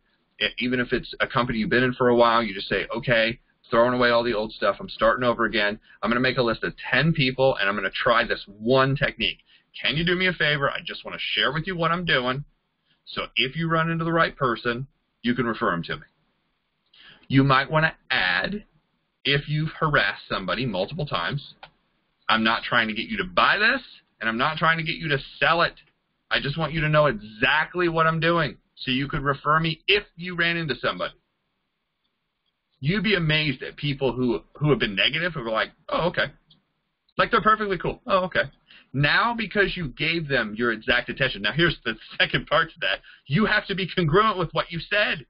Even if it's a company you've been in for a while, you just say, okay, throwing away all the old stuff. I'm starting over again. I'm going to make a list of 10 people, and I'm going to try this one technique. Can you do me a favor? I just want to share with you what I'm doing. So if you run into the right person, you can refer them to me. You might want to add, if you've harassed somebody multiple times, I'm not trying to get you to buy this, and I'm not trying to get you to sell it. I just want you to know exactly what I'm doing, so you could refer me if you ran into somebody. You'd be amazed at people who have been negative, who are like, oh, okay. Like they're perfectly cool. Oh, okay. Now, because you gave them your exact attention. Now, here's the second part to that. You have to be congruent with what you said.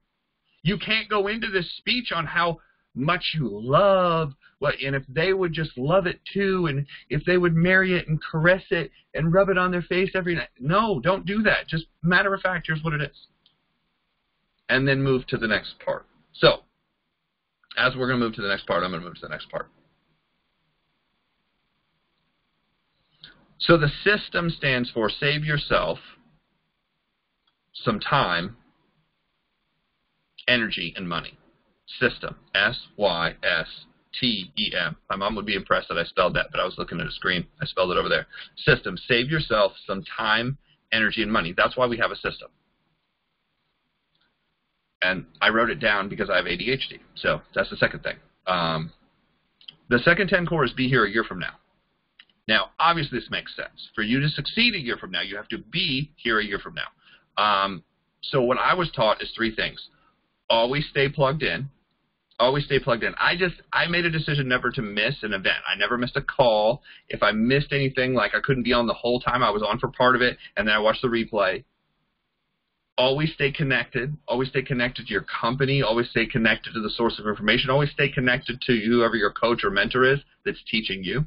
You can't go into this speech on how much you love, and if they would just love it too, and if they would marry it and caress it and rub it on their face every night. No, don't do that. Just matter of fact, here's what it is. And then move to the next part. So, as we're going to move to the next part, I'm going to move to the next part. So the system stands for save yourself some time, energy, and money. System, S-Y-S-T-E-M. My mom would be impressed that I spelled that, but I was looking at a screen. I spelled it over there. System, save yourself some time, energy, and money. That's why we have a system. And I wrote it down because I have ADHD. So that's the second thing. The second 10 core is be here a year from now. Now, obviously this makes sense. For you to succeed a year from now, you have to be here a year from now. So what I was taught is 3 things. Always stay plugged in. Always stay plugged in. I made a decision never to miss an event. I never missed a call. If I missed anything, like I couldn't be on the whole time, I was on for part of it, and then I watched the replay. Always stay connected. Always stay connected to your company. Always stay connected to the source of information. Always stay connected to whoever your coach or mentor is that's teaching you.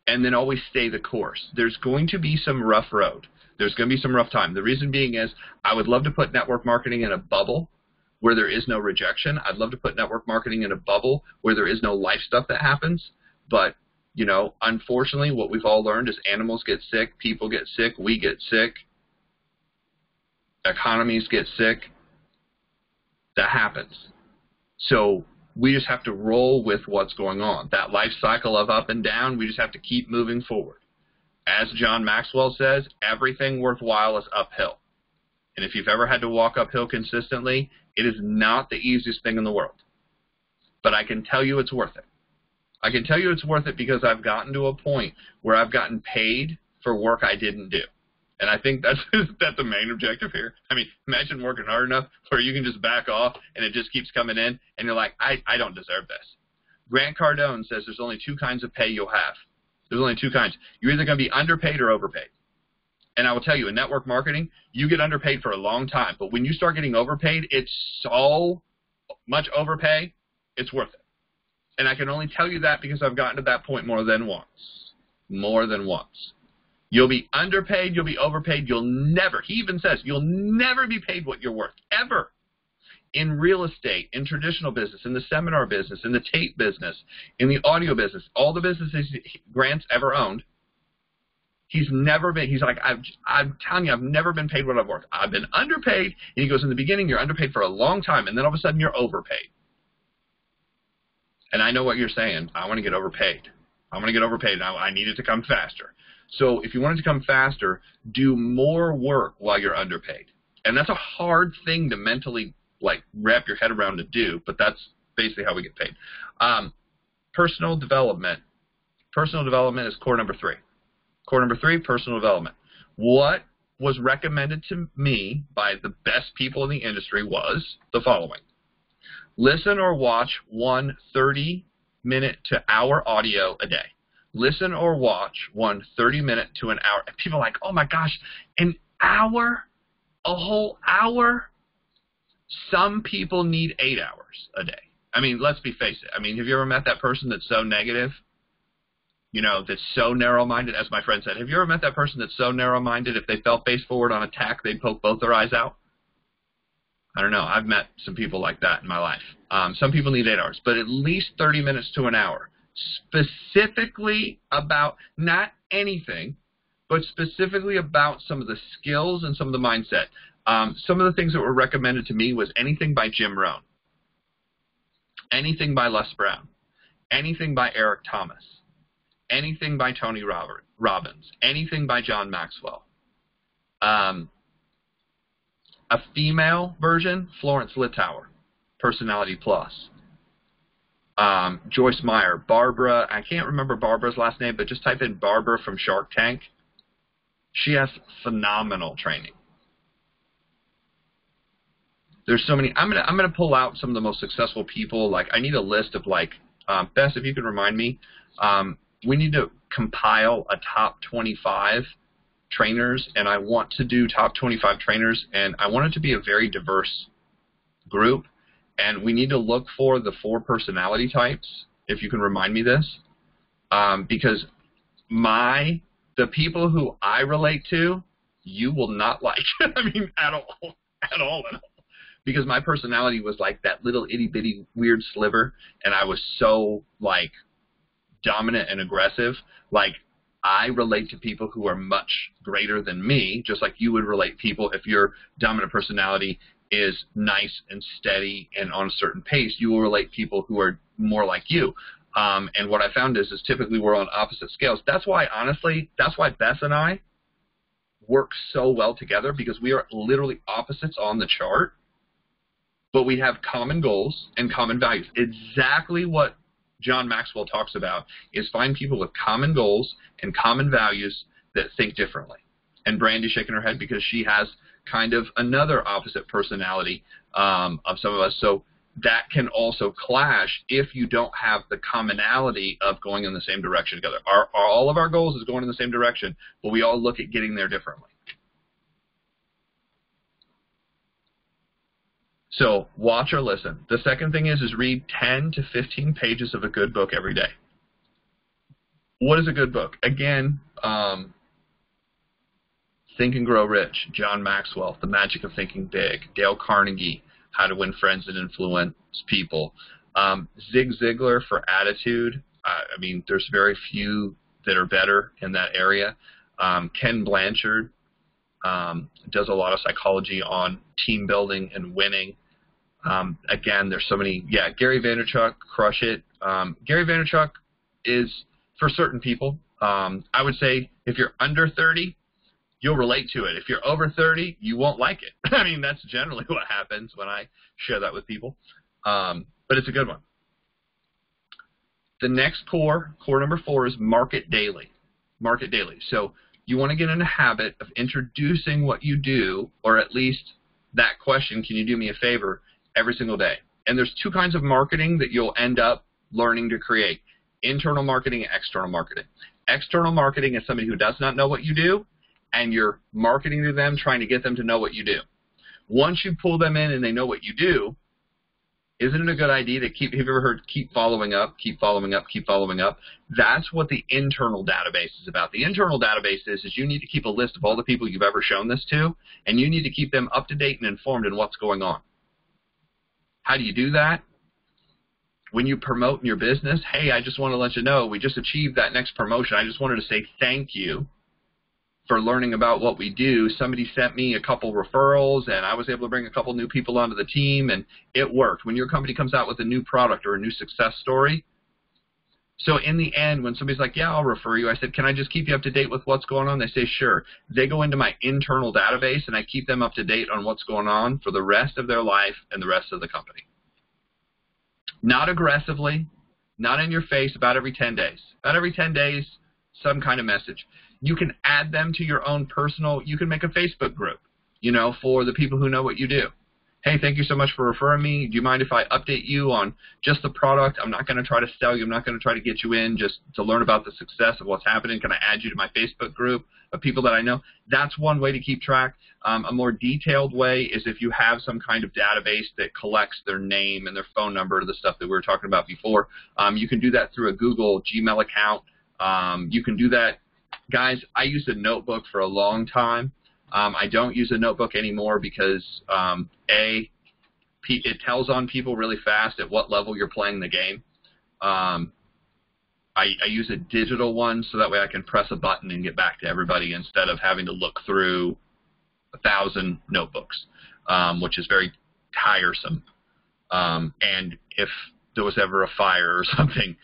And then always stay the course. There's going to be some rough road. There's going to be some rough time. The reason being is I would love to put network marketing in a bubble where there is no rejection. I'd love to put network marketing in a bubble where there is no life stuff that happens. But, you know, unfortunately, what we've all learned is animals get sick, people get sick, we get sick, economies get sick. That happens. So we just have to roll with what's going on. That life cycle of up and down, we just have to keep moving forward. As John Maxwell says, everything worthwhile is uphill. And if you've ever had to walk uphill consistently, it is not the easiest thing in the world. But I can tell you it's worth it. I can tell you it's worth it because I've gotten to a point where I've gotten paid for work I didn't do. And I think that's the main objective here. I mean, imagine working hard enough where you can just back off and it just keeps coming in and you're like, I don't deserve this. Grant Cardone says there's only 2 kinds of pay you'll have. There's only 2 kinds. You're either going to be underpaid or overpaid. And I will tell you, in network marketing, you get underpaid for a long time. But when you start getting overpaid, it's so much overpay, it's worth it. And I can only tell you that because I've gotten to that point more than once. More than once. You'll be underpaid, you'll be overpaid, you'll never, he even says, you'll never be paid what you're worth, ever. In real estate, in traditional business, in the seminar business, in the tape business, in the audio business, all the businesses Grant's ever owned, he's never been, he's like, I'm telling you, I've never been paid what I've worked. I've been underpaid, and he goes, in the beginning, you're underpaid for a long time, and then all of a sudden, you're overpaid. And I know what you're saying. I want to get overpaid. I want to get overpaid. I need it to come faster. So if you want it to come faster, do more work while you're underpaid. And that's a hard thing to mentally like wrap your head around to do, but that's basically how we get paid. Personal development. Personal development is core number 3. Core number 3, personal development. What was recommended to me by the best people in the industry was the following. Listen or watch 1 30-minute to hour audio a day. Listen or watch 1 30-minute to an hour. And people are like, oh my gosh, an hour? A whole hour? Some people need 8 hours a day. I mean, let's face it. I mean, have you ever met that person that's so negative? You know, that's so narrow-minded? As my friend said, have you ever met that person that's so narrow-minded, if they fell face forward on a tack, they'd poke both their eyes out? I don't know. I've met some people like that in my life. Some people need 8 hours, but at least 30 minutes to an hour. Specifically about, not anything, but specifically about some of the skills and some of the mindset. Some of the things that were recommended to me was anything by Jim Rohn, anything by Les Brown, anything by Eric Thomas, anything by Tony Robbins, anything by John Maxwell. A female version, Florence Littauer, Personality Plus. Joyce Meyer, Barbara, I can't remember Barbara's last name, but just type in Barbara from Shark Tank. She has phenomenal training. There's so many. I'm gonna pull out some of the most successful people. Like, I need a list of like, Bess, if you could remind me, we need to compile a top 25 trainers, and I want to do top 25 trainers, and I want it to be a very diverse group, and we need to look for the 4 personality types, if you can remind me this, because the people who I relate to, you will not like. I mean, at all. Because my personality was like that little itty-bitty weird sliver, and I was so, like, dominant and aggressive. Like, I relate to people who are much greater than me, just like you would relate people if your dominant personality is nice and steady and on a certain pace. You will relate people who are more like you. And what I found is typically we're on opposite scales. That's why, honestly, Bess and I, work so well together because we are literally opposites on the chart, but we have common goals and common values. Exactly what John Maxwell talks about is find people with common goals and common values that think differently. And Brandy's shaking her head because she has kind of another opposite personality of some of us. So that can also clash if you don't have the commonality of going in the same direction together. All of our goals is going in the same direction, but we all look at getting there differently. So watch or listen. The second thing is read 10 to 15 pages of a good book every day. What is a good book? Again, Think and Grow Rich, John Maxwell, The Magic of Thinking Big, Dale Carnegie, How to Win Friends and Influence People, Zig Ziglar for Attitude. I mean, there's very few that are better in that area. Ken Blanchard does a lot of psychology on team building and winning. Again, there's so many. Yeah, Gary Vaynerchuk, crush it. Gary Vaynerchuk is for certain people. I would say if you're under 30, you'll relate to it. If you're over 30, you won't like it. I mean, that's generally what happens when I share that with people. But it's a good one. The next core number 4, is market daily. Market daily. So you want to get in a habit of introducing what you do, or at least that question, can you do me a favor, every single day. And there's 2 kinds of marketing that you'll end up learning to create: internal marketing and external marketing. External marketing is somebody who does not know what you do, and you're marketing to them, trying to get them to know what you do. Once you pull them in and they know what you do, isn't it a good idea to have you ever heard keep following up, keep following up, keep following up? That's what the internal database is about. The internal database is you need to keep a list of all the people you've ever shown this to, and you need to keep them up to date and informed in what's going on. How do you do that? When you promote in your business, hey, I just want to let you know we just achieved that next promotion. I just wanted to say thank you for learning about what we do. Somebody sent me a couple referrals, and I was able to bring a couple new people onto the team, and it worked. When your company comes out with a new product or a new success story, so in the end, when somebody's like, yeah, I'll refer you, I said, can I just keep you up to date with what's going on? They say, sure. They go into my internal database, and I keep them up to date on what's going on for the rest of their life and the rest of the company. Not aggressively, not in your face, about every 10 days. About every 10 days, some kind of message. You can add them to your own personal, you can make a Facebook group, for the people who know what you do. Hey, thank you so much for referring me. Do you mind if I update you on just the product? I'm not going to try to sell you. I'm not going to try to get you in just to learn about the success of what's happening. Can I add you to my Facebook group of people that I know? That's one way to keep track. A more detailed way is if you have some kind of database that collects their name and their phone number, the stuff that we were talking about before. You can do that through a Google Gmail account. You can do that. Guys, I used a notebook for a long time. I don't use a notebook anymore because, it tells on people really fast at what level you're playing the game. I use a digital one so that way I can press a button and get back to everybody instead of having to look through 1,000 notebooks, which is very tiresome. And if there was ever a fire or something,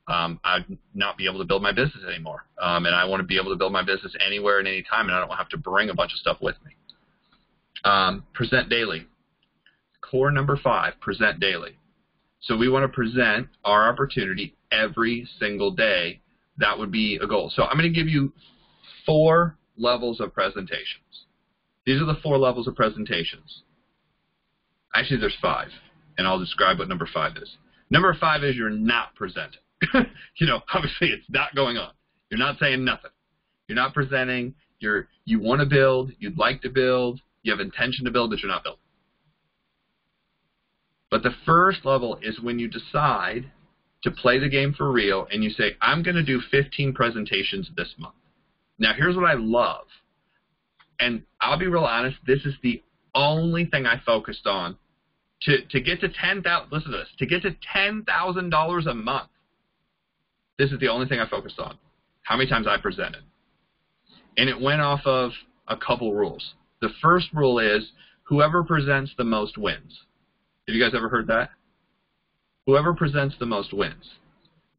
I'd not be able to build my business anymore. And I want to be able to build my business anywhere and any time, and I don't have to bring a bunch of stuff with me. Present daily. Core number 5, present daily. So we want to present our opportunity every single day. That would be a goal. So I'm going to give you 4 levels of presentations. These are the 4 levels of presentations. Actually, there's 5, and I'll describe what number 5 is. Number 5 is you're not presenting. Obviously it's not going on. You're not saying nothing. You're not presenting. You want to build. You'd like to build. You have intention to build, but you're not building. But the first level is when you decide to play the game for real and you say, I'm going to do 15 presentations this month. Now, here's what I love. And I'll be real honest, this is the only thing I focused on to get to $10,000. Listen to this. To get to $10,000 a month. This is the only thing I focused on, how many times I presented. And it went off of a couple rules. The first rule is whoever presents the most wins. Have you guys ever heard that? Whoever presents the most wins.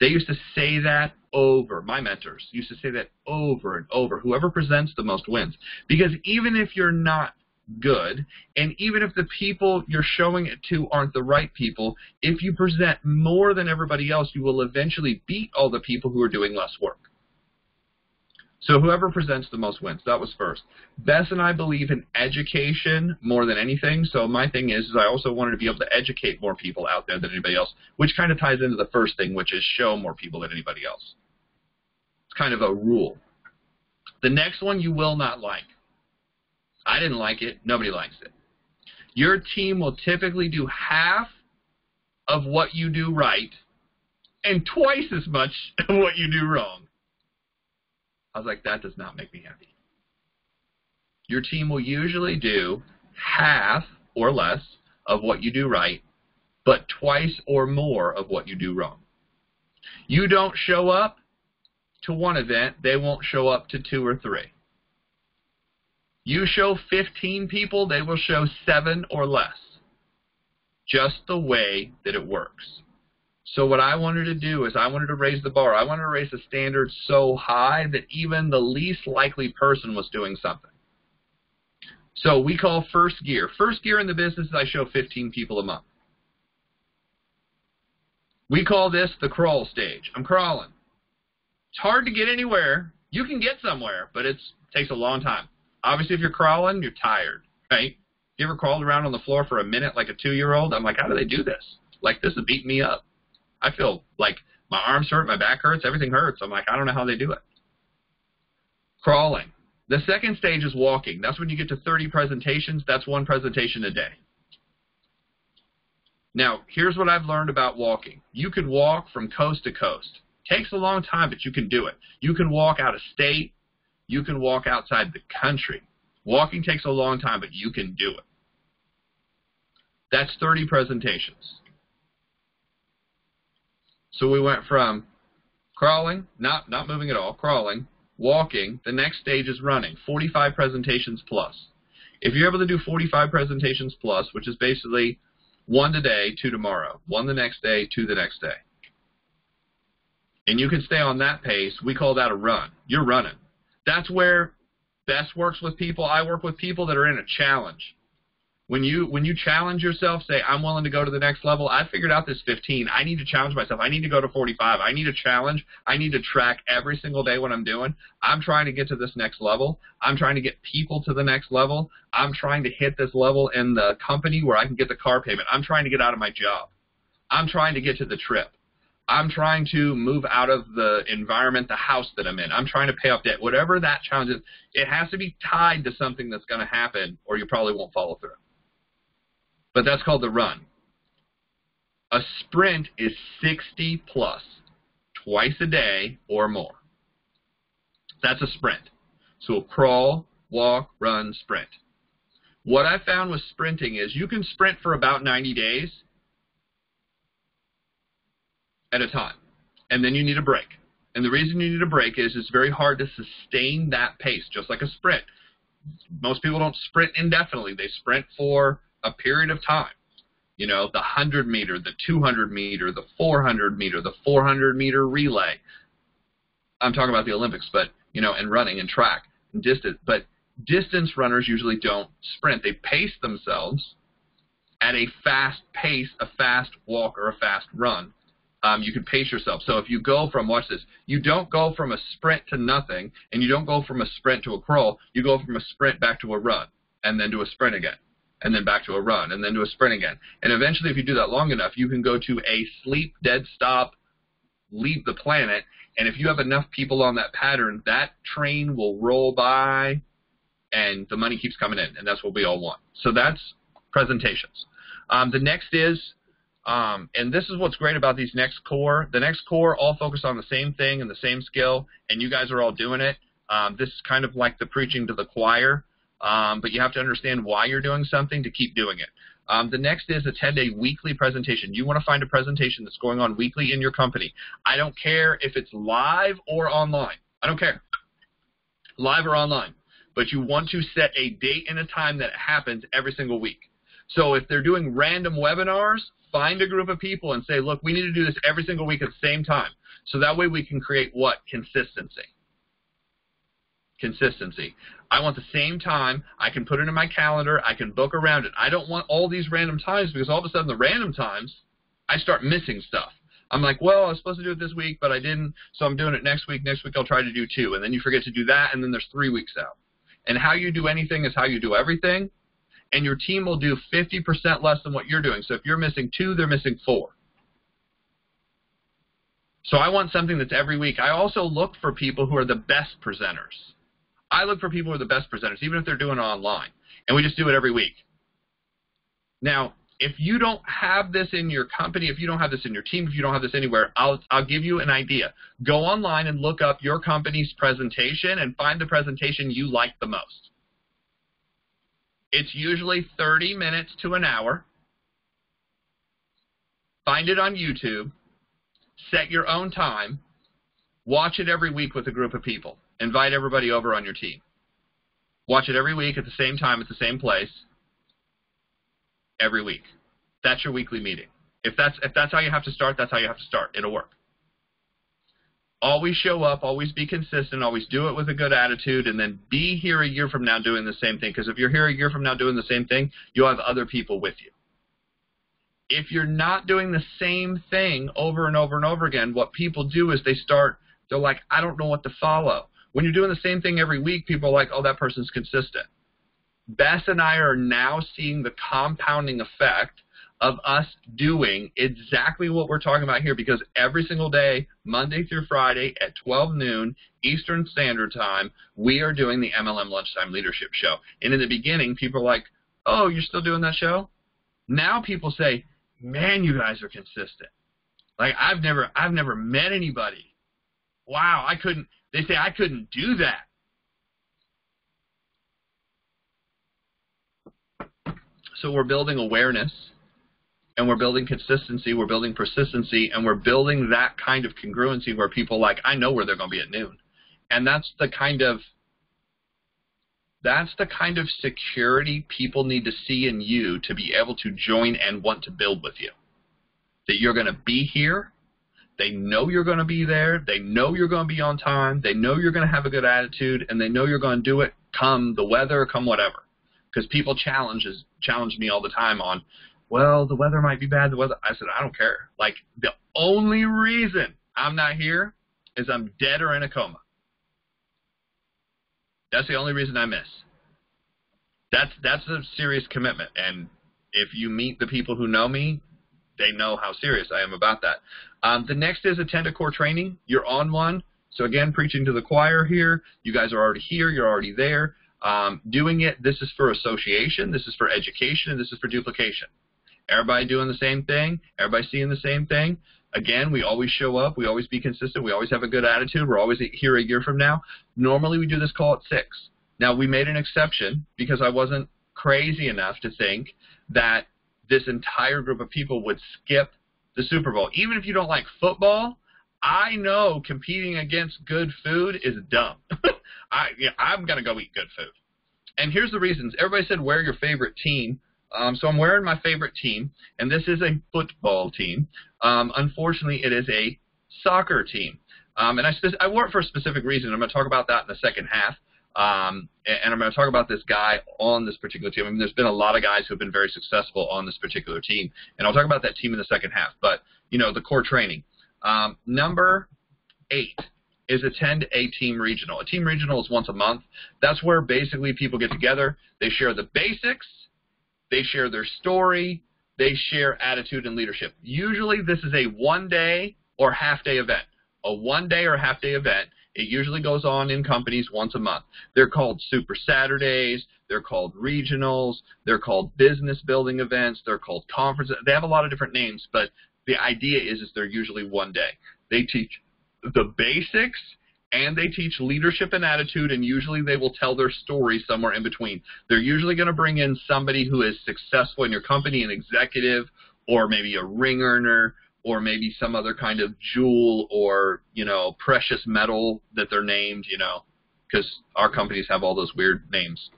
They used to say that over. My mentors used to say that over and over. Whoever presents the most wins. Because even if you're not good, and even if the people you're showing it to aren't the right people, if you present more than everybody else, you will eventually beat all the people who are doing less work. So whoever presents the most wins. That was first. Bess and I believe in education more than anything. So my thing is I also wanted to be able to educate more people out there than anybody else, which kind of ties into the first thing, which is show more people than anybody else. It's kind of a rule. The next one you will not like. I didn't like it. Nobody likes it. Your team will typically do half of what you do right and twice as much of what you do wrong. I was like, that does not make me happy. Your team will usually do half or less of what you do right, but twice or more of what you do wrong. You don't show up to one event, they won't show up to 2 or 3. You show 15 people, they will show 7 or less. Just the way that it works. So what I wanted to do is I wanted to raise the bar. I wanted to raise the standard so high that even the least likely person was doing something. So we call first gear. First gear in the business is I show 15 people a month. We call this the crawl stage. I'm crawling. It's hard to get anywhere. You can get somewhere, but it takes a long time. Obviously, if you're crawling, you're tired, right? You ever crawled around on the floor for a minute like a 2-year-old? I'm like, how do they do this? Like, this is beating me up. I feel like my arms hurt, my back hurts, everything hurts. I'm like, I don't know how they do it. Crawling. The second stage is walking. That's when you get to 30 presentations. That's 1 presentation a day. Now, here's what I've learned about walking. You can walk from coast to coast. Takes a long time, but you can do it. You can walk out of state. You can walk outside the country. Walking takes a long time, but you can do it. That's 30 presentations. So we went from crawling, not moving at all, crawling, walking. The next stage is running, 45 presentations plus. If you're able to do 45 presentations plus, which is basically 1 today, 2 tomorrow, 1 the next day, 2 the next day, and you can stay on that pace, we call that a run. You're running. That's where Bess works with people. I work with people that are in a challenge. When you challenge yourself, say, I'm willing to go to the next level. I figured out this 15. I need to challenge myself. I need to go to 45. I need a challenge. I need to track every single day what I'm doing. I'm trying to get to this next level. I'm trying to get people to the next level. I'm trying to hit this level in the company where I can get the car payment. I'm trying to get out of my job. I'm trying to get to the trip. I'm trying to move out of the environment, the house that I'm in. I'm trying to pay off debt. Whatever that challenge is, it has to be tied to something that's going to happen or you probably won't follow through. But that's called the run. A sprint is 60 plus, twice a day or more. That's a sprint. So crawl, walk, run, sprint. What I found with sprinting is you can sprint for about 90 days at a time, and then you need a break. And the reason you need a break is it's very hard to sustain that pace, just like a sprint. Most people don't sprint indefinitely. They sprint for a period of time. You know, the 100 meter, the 200 meter, the 400 meter, the 400 meter relay. I'm talking about the Olympics, but, you know, and running and track and distance. But distance runners usually don't sprint. They pace themselves at a fast pace, a fast walk or a fast run. You can pace yourself. So if you go from, watch this, you don't go from a sprint to nothing, and you don't go from a sprint to a crawl. You go from a sprint back to a run, and then to a sprint again, and then back to a run, and then to a sprint again. And eventually, if you do that long enough, you can go to a sleep, dead stop, leave the planet, and if you have enough people on that pattern, that train will roll by, and the money keeps coming in, and that's what we all want. So that's presentations. The next is, and this is what's great about these next core. The next core all focus on the same thing and the same skill, and you guys are all doing it. This is kind of like the preaching to the choir, but you have to understand why you're doing something to keep doing it. The next is attend a weekly presentation. You want to find a presentation that's going on weekly in your company. I don't care if it's live or online. I don't care. Live or online. But you want to set a date and a time that it happens every single week. So if they're doing random webinars, find a group of people and say, look, we need to do this every single week at the same time. So that way we can create what? Consistency. Consistency. I want the same time. I can put it in my calendar. I can book around it. I don't want all these random times, because all of a sudden the random times, I start missing stuff. I'm like, well, I was supposed to do it this week, but I didn't, so I'm doing it next week. Next week I'll try to do 2. And then you forget to do that, and then there's 3 weeks out. And how you do anything is how you do everything. And your team will do 50% less than what you're doing. So if you're missing 2, they're missing 4. So I want something that's every week. I also look for people who are the best presenters. I look for people who are the best presenters, even if they're doing it online. And we just do it every week. Now, if you don't have this in your company, if you don't have this in your team, if you don't have this anywhere, I'll give you an idea. Go online and look up your company's presentation and find the presentation you like the most. It's usually 30 minutes to an hour. Find it on YouTube. Set your own time. Watch it every week with a group of people. Invite everybody over on your team. Watch it every week at the same time at the same place. Every week. That's your weekly meeting. If that's how you have to start, that's how you have to start. It'll work. Always show up, always be consistent, always do it with a good attitude, and then be here a year from now doing the same thing. Because if you're here a year from now doing the same thing, you'll have other people with you. If you're not doing the same thing over and over and over again, what people do is they're like, I don't know what to follow. When you're doing the same thing every week, people are like, oh, that person's consistent. Bess and I are now seeing the compounding effect of us doing exactly what we're talking about here, because every single day, Monday through Friday at 12 noon Eastern Standard Time, we are doing the MLM Lunchtime Leadership Show. And in the beginning, people are like, oh, you're still doing that show? Now people say, man, you guys are consistent. Like, I've never met anybody. Wow, they say I couldn't do that. So we're building awareness, and we're building consistency, we're building persistency, and we're building that kind of congruency where people are like, I know where they're going to be at noon. And that's the kind of security people need to see in you to be able to join and want to build with you. That you're going to be here. They know you're going to be there. They know you're going to be on time. They know you're going to have a good attitude, and they know you're going to do it come the weather, come whatever. Because people challenge me all the time on, well, the weather might be bad. I said, I don't care. Like, the only reason I'm not here is I'm dead or in a coma. That's the only reason I miss. That's a serious commitment. And if you meet the people who know me, they know how serious I am about that. The next is attend a core training. You're on one. So again, preaching to the choir here. You guys are already here. You're already there. Doing it, this is for association, this is for education, and this is for duplication. Everybody doing the same thing, everybody seeing the same thing. Again, we always show up, we always be consistent, we always have a good attitude, we're always here a year from now. Normally we do this call at 6. Now, we made an exception because I wasn't crazy enough to think that this entire group of people would skip the Super Bowl. Even if you don't like football, I know competing against good food is dumb. I'm going to go eat good food. And here's the reasons. Everybody said, wear your favorite team. So I'm wearing my favorite team, and this is a football team. Unfortunately, it is a soccer team. And I wore it for a specific reason. I'm going to talk about that in the second half. And I'm going to talk about this guy on this particular team. I mean, there's been a lot of guys who have been very successful on this particular team. And I'll talk about that team in the second half. But, the core training. Number 8 is attend a team regional. A team regional is once a month. That's where basically people get together. They share the basics. They share their story. They share attitude and leadership. Usually this is a one-day or half-day event. A one-day or half-day event. It usually goes on in companies once a month. They're called Super Saturdays. They're called regionals. They're called business building events. They're called conferences. They have a lot of different names, but the idea is they're usually one day. They teach the basics, and they teach leadership and attitude, and usually they will tell their story somewhere in between. They're usually going to bring in somebody who is successful in your company, an executive, or maybe a ring earner, or maybe some other kind of jewel or, precious metal that they're named, because our companies have all those weird names.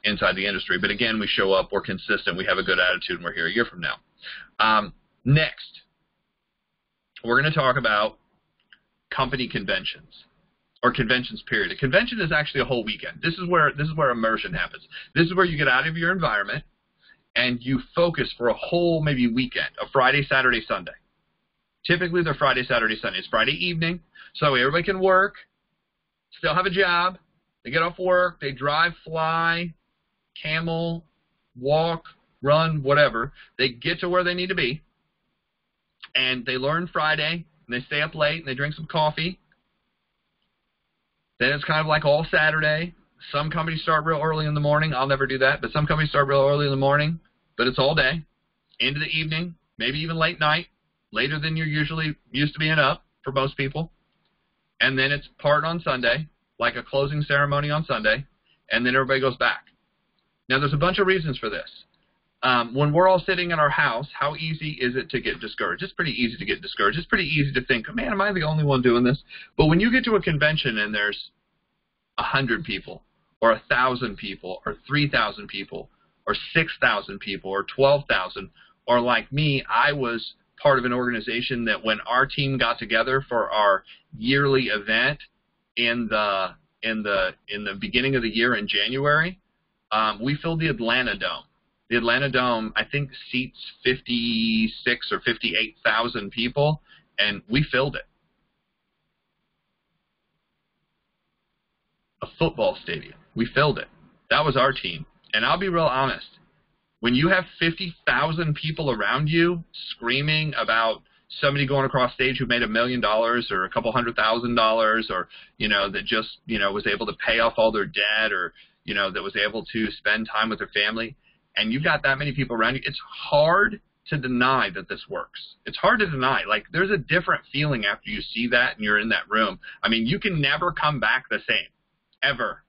inside the industry. But again, we show up, we're consistent, we have a good attitude, and we're here a year from now. Next, we're going to talk about company conventions, or conventions period. A convention is actually a whole weekend. This is where immersion happens. This is where you get out of your environment and you focus for a whole maybe weekend, a Friday, Saturday, Sunday. Typically they're Friday, Saturday, Sunday. It's Friday evening, so everybody can work, still have a job. They get off work, they drive, fly, camel, walk, run, whatever. They get to where they need to be, and they learn Friday, and they stay up late, and they drink some coffee. Then it's kind of like all Saturday. Some companies start real early in the morning. I'll never do that, but some companies start real early in the morning, but it's all day, into the evening, maybe even late night, later than you're usually used to being up for most people. And then it's part on Sunday, like a closing ceremony on Sunday, and then everybody goes back. Now, there's a bunch of reasons for this. When we're all sitting in our house, how easy is it to get discouraged? It's pretty easy to get discouraged. It's pretty easy to think, man, am I the only one doing this? But when you get to a convention and there's 100 people, or 1,000 people, or 3,000 people, or 6,000 people, or 12,000, or like me, I was part of an organization that when our team got together for our yearly event in the beginning of the year in January, we filled the Atlanta Dome. The Atlanta Dome, I think, seats 56 or 58,000 people, and we filled it. A football stadium. We filled it. That was our team. And I'll be real honest. When you have 50,000 people around you screaming about somebody going across stage who made $1 million or a couple $100,000 or, that just, was able to pay off all their debt or, that was able to spend time with their family, and you've got that many people around you, it's hard to deny that this works. It's hard to deny. Like, there's a different feeling after you see that and you're in that room. I mean, you can never come back the same, ever.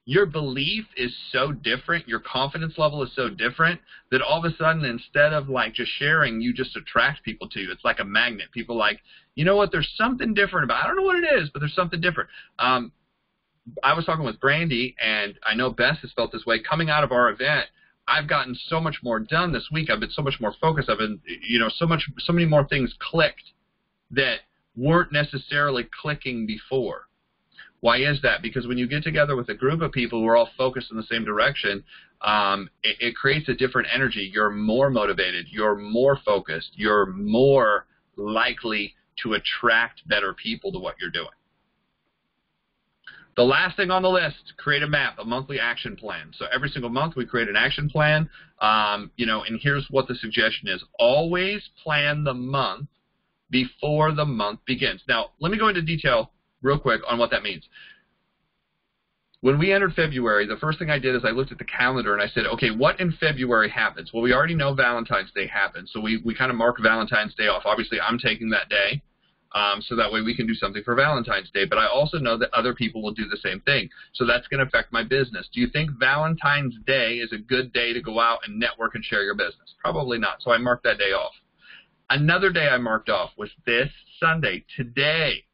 Your belief is so different, your confidence level is so different that all of a sudden, instead of like just sharing, you just attract people to you. It's like a magnet. People like, you know what, there's something different about it. I don't know what it is, but there's something different. I was talking with Brandy, and I know Bess has felt this way. Coming out of our event, I've gotten so much more done this week. I've been so much more focused. I've been, so many more things clicked that weren't necessarily clicking before. Why is that? Because when you get together with a group of people who are all focused in the same direction, it creates a different energy. You're more motivated. You're more focused. You're more likely to attract better people to what you're doing. The last thing on the list, create a map, a monthly action plan. So every single month we create an action plan, and here's what the suggestion is. Always plan the month before the month begins. Now, let me go into detail real quick on what that means. When we entered February, the first thing I did is I looked at the calendar and I said, okay, what in February happens? Well, we already know Valentine's Day happens, so we kind of mark Valentine's Day off. Obviously, I'm taking that day. So that way we can do something for Valentine's Day. But I also know that other people will do the same thing. So that's going to affect my business. Do you think Valentine's Day is a good day to go out and network and share your business? Probably not. So I marked that day off. Another day I marked off was this Sunday, today.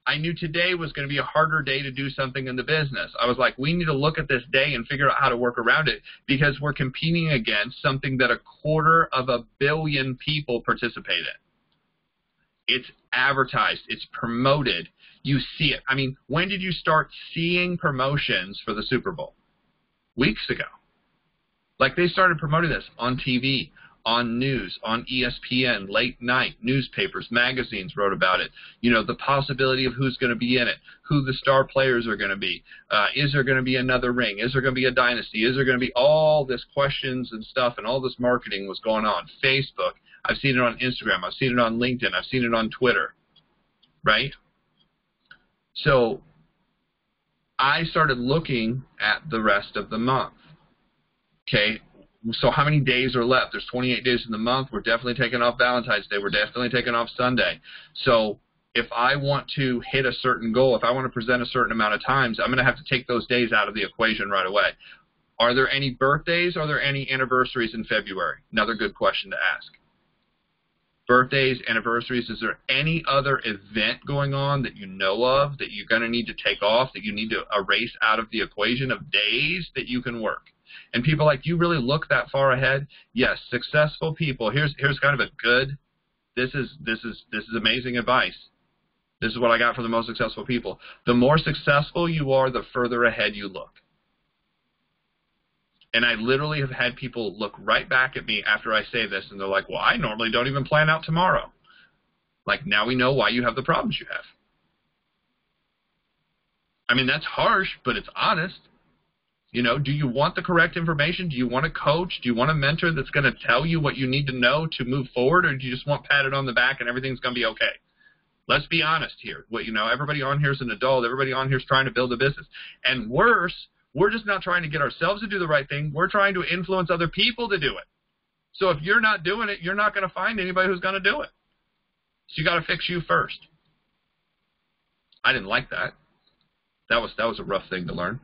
I knew today was going to be a harder day to do something in the business. I was like, we need to look at this day and figure out how to work around it because we're competing against something that 250 million people participate in. It's advertised. It's promoted. You see it. I mean, when did you start seeing promotions for the Super Bowl? Weeks ago. Like, they started promoting this on TV, on news, on ESPN, late night, newspapers, magazines wrote about it. The possibility of who's going to be in it, who the star players are going to be. Is there going to be another ring? Is there going to be a dynasty? Is there going to be all this questions and stuff, and all this marketing was going on. Facebook. I've seen it on Instagram. I've seen it on LinkedIn. I've seen it on Twitter, right? So I started looking at the rest of the month. Okay, so how many days are left? There's 28 days in the month. We're definitely taking off Valentine's Day. We're definitely taking off Sunday. So if I want to hit a certain goal, if I want to present a certain amount of times, I'm going to have to take those days out of the equation right away. Are there any birthdays? Are there any anniversaries in February? Another good question to ask. birthdays, anniversaries. Is there any other event going on that you know of that you're going to need to take off, that you need to erase out of the equation of days that you can work? And people are like, you really look that far ahead? Yes, successful people. Here's kind of a good. This is amazing advice. This is what I got from the most successful people. The more successful you are, the further ahead you look. And I literally have had people look right back at me after I say this, and they're like, well, I normally don't even plan out tomorrow. Like, now we know why you have the problems you have. I mean, that's harsh, but it's honest. You know, do you want the correct information? Do you want a coach? Do you want a mentor that's going to tell you what you need to know to move forward, or do you just want patted on the back and everything's going to be okay? Let's be honest here. What, you know, everybody on here is an adult. Everybody on here is trying to build a business. And worse, we're just not trying to get ourselves to do the right thing. We're trying to influence other people to do it. So if you're not doing it, you're not going to find anybody who's going to do it. So you got to fix you first. I didn't like that. That was a rough thing to learn.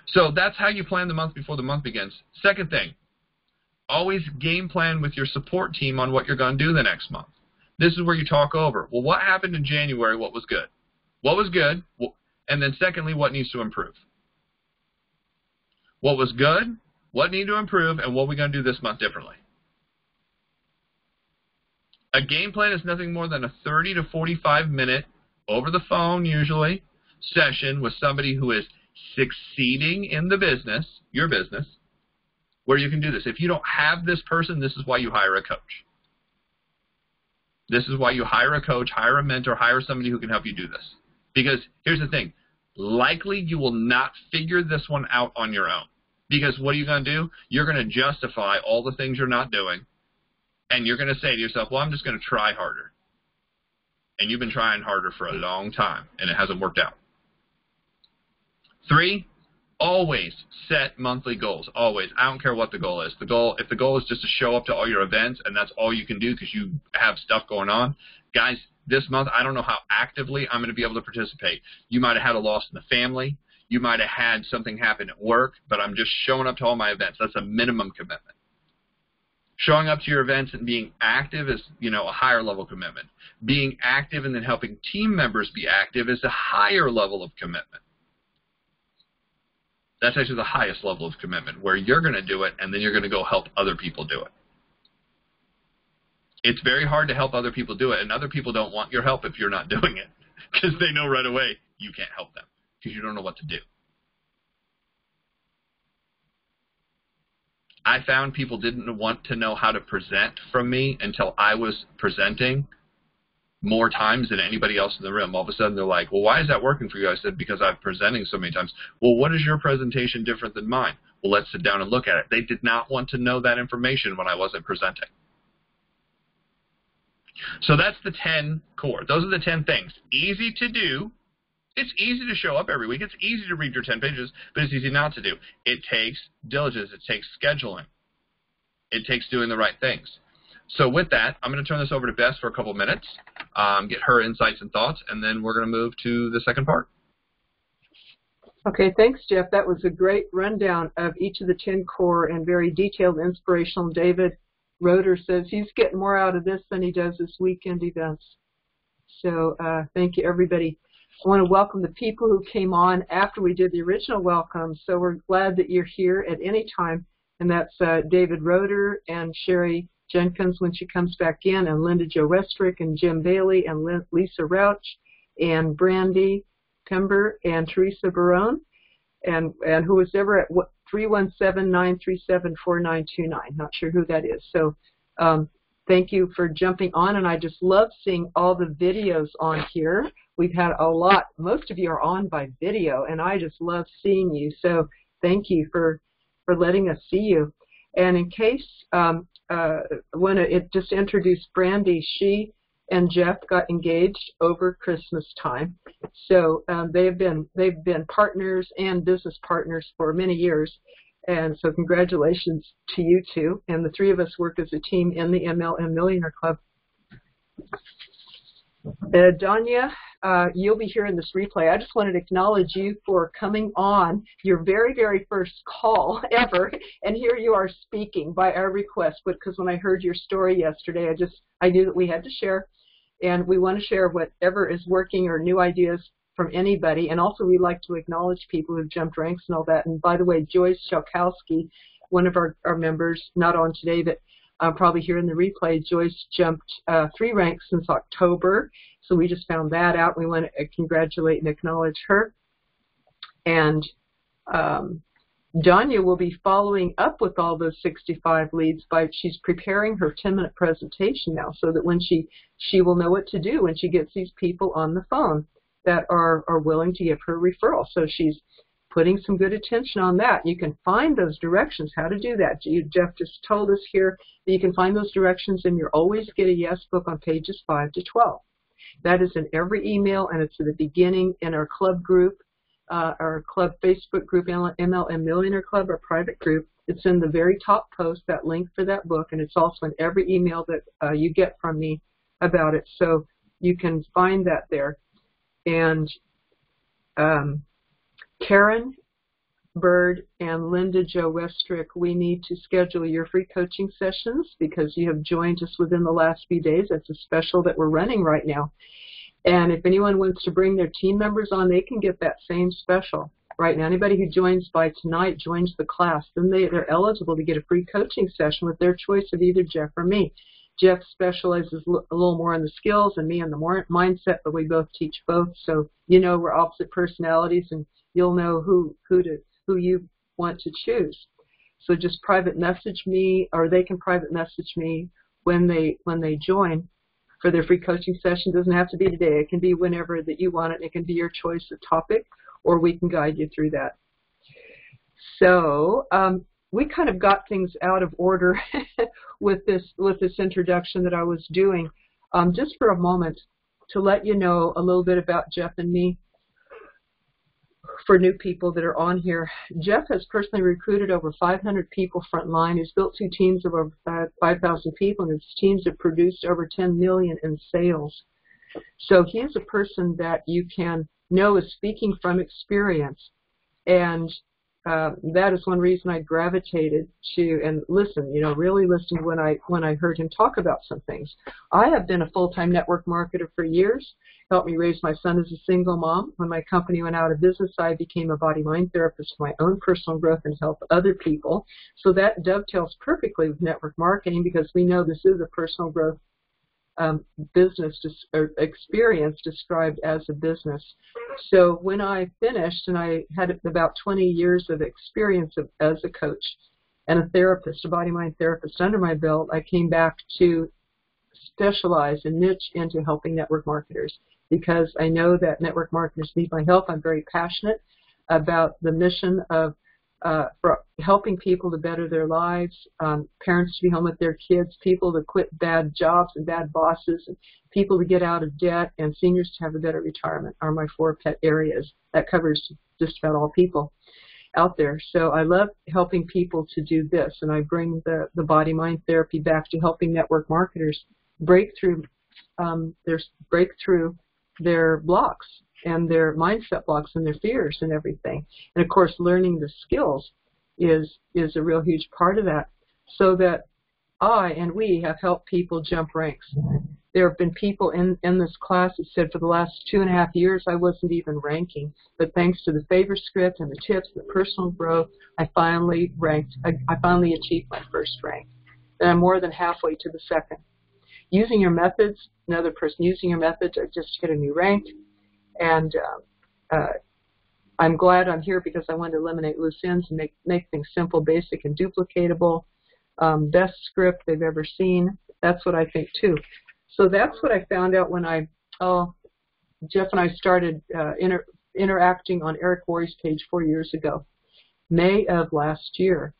So that's how you plan the month before the month begins. Second thing, always game plan with your support team on what you're going to do the next month. This is where you talk over, well, what happened in January? What was good? What was good? And then secondly, what needs to improve? What was good? What needed to improve? And what are we going to do this month differently? A game plan is nothing more than a 30 to 45 minute, over the phone usually, session with somebody who is succeeding in the business, your business, where you can do this. If you don't have this person, this is why you hire a coach. This is why you hire a coach, hire a mentor, hire somebody who can help you do this. Because here's the thing, likely you will not figure this one out on your own. Because what are you going to do? You're going to justify all the things you're not doing, and you're going to say to yourself, well, I'm just going to try harder. And you've been trying harder for a long time, and it hasn't worked out. 3, always set monthly goals. Always. I don't care what the goal is. If the goal is just to show up to all your events and that's all you can do because you have stuff going on, guys, this month I don't know how actively I'm going to be able to participate. You might have had a loss in the family. You might have had something happen at work, but I'm just showing up to all my events. That's a minimum commitment. Showing up to your events and being active is, you know, a higher level commitment. Being active and then helping team members be active is a higher level of commitment. That's actually the highest level of commitment, where you're going to do it and then you're going to go help other people do it. It's very hard to help other people do it, and other people don't want your help if you're not doing it because they know right away you can't help them because you don't know what to do. I found people didn't want to know how to present from me until I was presenting more times than anybody else in the room. All of a sudden they're like, well, why is that working for you? I said, because I'm presenting so many times. Well, what is your presentation different than mine? Well, let's sit down and look at it. They did not want to know that information when I wasn't presenting. So that's the 10 core. Those are the 10 things. Easy to do. It's easy to show up every week. It's easy to read your 10 pages, but it's easy not to do. It takes diligence. It takes scheduling. It takes doing the right things. So with that, I'm going to turn this over to Bess for a couple minutes, get her insights and thoughts, and then we're going to move to the second part. Okay, thanks, Jeff. That was a great rundown of each of the 10 core and very detailed, inspirational. David Roeder says he's getting more out of this than he does his weekend events. So thank you, everybody. I want to welcome the people who came on after we did the original welcome. So we're glad that you're here at any time, and that's David Roeder and Sherry Jenkins when she comes back in, and Linda Jo Westrick, and Jim Bailey, and Lisa Rauch, and Brandy Pember, and Teresa Barone, and who was ever at 317-937-4929. Not sure who that is. So thank you for jumping on, and I just love seeing all the videos on here. We've had a lot. Most of you are on by video, and I just love seeing you. So thank you for letting us see you. And in case when it just introduced Brandy, she and Jeff got engaged over Christmas time. So they've been partners and business partners for many years. And so congratulations to you two. And the three of us work as a team in the MLM Millionaire Club. Danya, you'll be hearing this replay. I just wanted to acknowledge you for coming on your very, very first call ever, and here you are speaking by our request, because when I heard your story yesterday, I knew that we had to share, and we want to share whatever is working or new ideas from anybody, and also we like to acknowledge people who've jumped ranks and all that. And by the way, Joyce Shalkowski, one of our members, not on today, but probably here in the replay, Joyce jumped 3 ranks since October, so we just found that out. We want to congratulate and acknowledge her. And Danya will be following up with all those 65 leads she's preparing her 10-minute presentation now, so that when she will know what to do when she gets these people on the phone that are willing to give her referral. So she's putting some good attention on that. You can find those directions, how to do that. Jeff just told us here that you can find those directions in your Always Get a Yes book on pages 5 to 12. That is in every email, and it's at the beginning in our club group, our club Facebook group, MLM Millionaire Club, our private group. It's in the very top post, that link for that book, and it's also in every email that you get from me about it. So you can find that there. And Karen Bird and Linda Jo Westrick, we need to schedule your free coaching sessions because you have joined us within the last few days. That's a special that we're running right now. And if anyone wants to bring their team members on, they can get that same special right now. Anybody who joins by tonight joins the class. Then they're eligible to get a free coaching session with their choice of either Jeff or me. Jeff specializes a little more on the skills and me on the mindset, but we both teach both. So you know we're opposite personalities, and you'll know who you want to choose. So just private message me, or they can private message me when they join for their free coaching session. It doesn't have to be today. It can be whenever that you want it. It can be your choice of topic, or we can guide you through that. So we kind of got things out of order with this introduction that I was doing. Just for a moment to let you know a little bit about Jeff and me. For new people that are on here, Jeff has personally recruited over 500 people frontline. He's built 2 teams of over 5,000 people, and his teams have produced over 10 million in sales. So he is a person that you can know is speaking from experience, and that is one reason I gravitated to and really listened when I heard him talk about some things. I have been a full-time network marketer for years. Helped me raise my son as a single mom. When my company went out of business, I became a body-mind therapist for my own personal growth and help other people. So that dovetails perfectly with network marketing, because we know this is a personal growth business or experience described as a business. So when I finished, and I had about 20 years of experience as a coach and a therapist, a body-mind therapist under my belt, I came back to specialize and niche into helping network marketers, because I know that network marketers need my help. I'm very passionate about the mission of for helping people to better their lives, parents to be home with their kids, people to quit bad jobs and bad bosses, and people to get out of debt, and seniors to have a better retirement are my 4 pet areas. That covers just about all people out there. So I love helping people to do this, and I bring the body-mind therapy back to helping network marketers break through their blocks and their mindset blocks and their fears and everything. And of course, learning the skills is a real huge part of that, so that I and we have helped people jump ranks. There have been people in this class that said for the last 2.5 years I wasn't even ranking, but thanks to the favor script and the tips and the personal growth, I finally ranked. I finally achieved my first rank, and I'm more than halfway to the second. Using your methods, another person using your methods, I just hit a new rank. And I'm glad I'm here because I want to eliminate loose ends and make things simple, basic, and duplicatable. Best script they've ever seen. That's what I think, too. So that's what I found out when Jeff and I started interacting on Eric Worre's page 4 years ago, May of last year.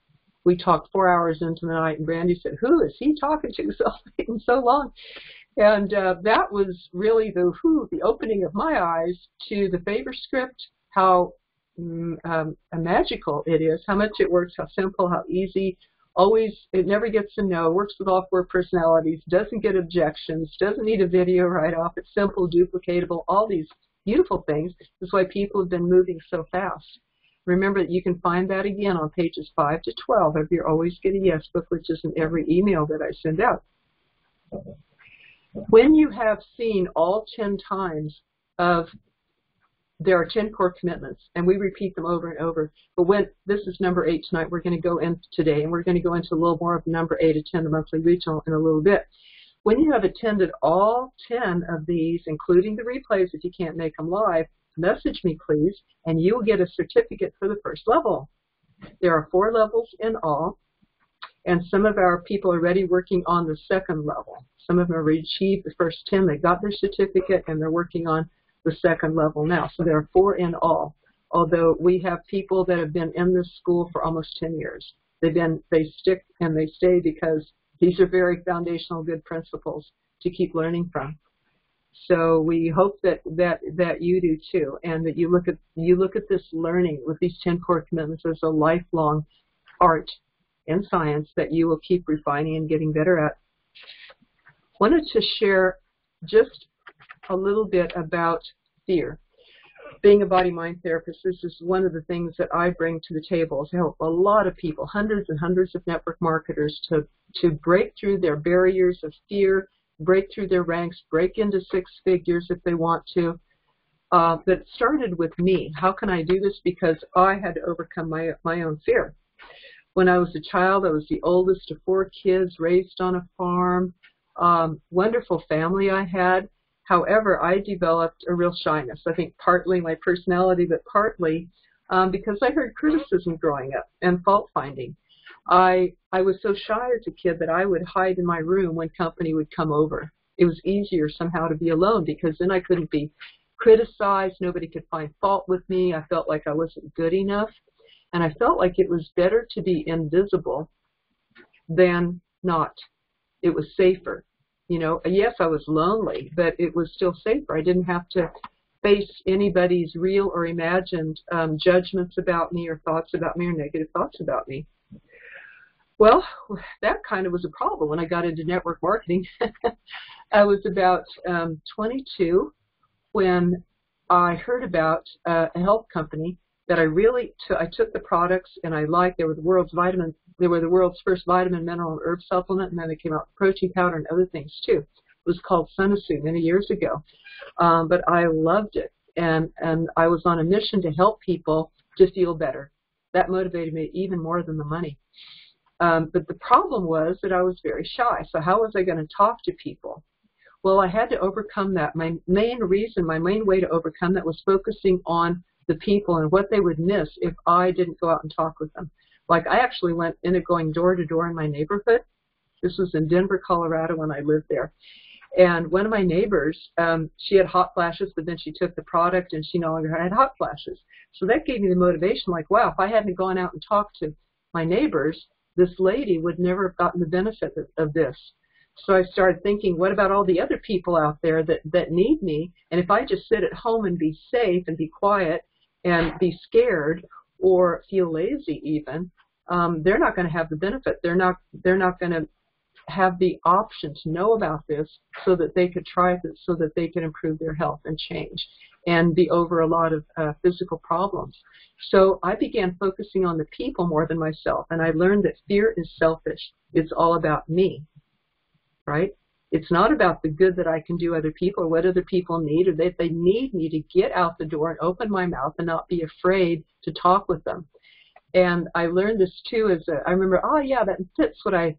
We talked 4 hours into the night, and Brandy said, "Who is he talking to so long?" And that was really the opening of my eyes to the favor script, how magical it is, how much it works, how simple, how easy, always, it never gets a no, works with all 4 personalities, doesn't get objections, doesn't need a video write-off, it's simple, duplicatable, all these beautiful things. That's why people have been moving so fast. Remember that you can find that again on pages 5 to 12 of your Always Get a Yes book, which is in every email that I send out. When you have seen all 10 times of, there are 10 core commitments, and we repeat them over and over. But when, this is number 8 tonight, we're going to go in today, and we're going to go into a little more of number 8, attend the monthly regional in a little bit. When you have attended all 10 of these, including the replays if you can't make them live, message me please, and you will get a certificate for the first level. There are 4 levels in all, and some of our people are already working on the second level. Some of them have achieved the first 10. They got their certificate, and they're working on the second level now. So there are 4 in all, although we have people that have been in this school for almost 10 years. They stick and they stay because these are very foundational good principles to keep learning from. So we hope that you do too, and that you look at this learning with these 10 core commitments as a lifelong art and science that you will keep refining and getting better at. Wanted to share just a little bit about fear. Being a body-mind therapist, this is one of the things that I bring to the table to help a lot of people, hundreds and hundreds of network marketers, to break through their barriers of fear, break through their ranks, break into 6 figures if they want to. That started with me. How can I do this? Because I had to overcome my own fear. When I was a child, I was the oldest of 4 kids, raised on a farm, wonderful family I had. However, I developed a real shyness. I think partly my personality, but partly because I heard criticism growing up and fault finding. I was so shy as a kid that I would hide in my room when company would come over. It was easier somehow to be alone because then I couldn't be criticized. Nobody could find fault with me. I felt like I wasn't good enough. And I felt like it was better to be invisible than not. It was safer. You know, yes, I was lonely, but it was still safer. I didn't have to face anybody's real or imagined judgments about me or thoughts about me or negative thoughts about me. Well, that kind of was a problem when I got into network marketing. I was about 22 when I heard about a health company that I took the products and I liked. They were the world's first vitamin, mineral, and herb supplement, and then they came out with protein powder and other things too. It was called Sunasu many years ago, but I loved it, and I was on a mission to help people to feel better. That motivated me even more than the money. But the problem was that I was very shy. So how was I going to talk to people? Well, I had to overcome that. My main way to overcome that was focusing on the people and what they would miss if I didn't go out and talk with them. Like I actually went into going door to door in my neighborhood. This was in Denver, Colorado when I lived there. And one of my neighbors, she had hot flashes, but then she took the product and she no longer had hot flashes. So that gave me the motivation, like, wow, if I hadn't gone out and talked to my neighbors, this lady would never have gotten the benefit of this. So I started thinking, what about all the other people out there that need me? And if I just sit at home and be safe and be quiet and be scared or feel lazy even, they're not going to have the benefit. They're not going to have the option to know about this so that they could try this, so that they can improve their health and change and be over a lot of physical problems. So I began focusing on the people more than myself, and I learned that fear is selfish. It's all about me, right? It's not about the good that I can do other people or what other people need, or that they need me to get out the door and open my mouth and not be afraid to talk with them. And I learned this too I remember, oh yeah, that fits what I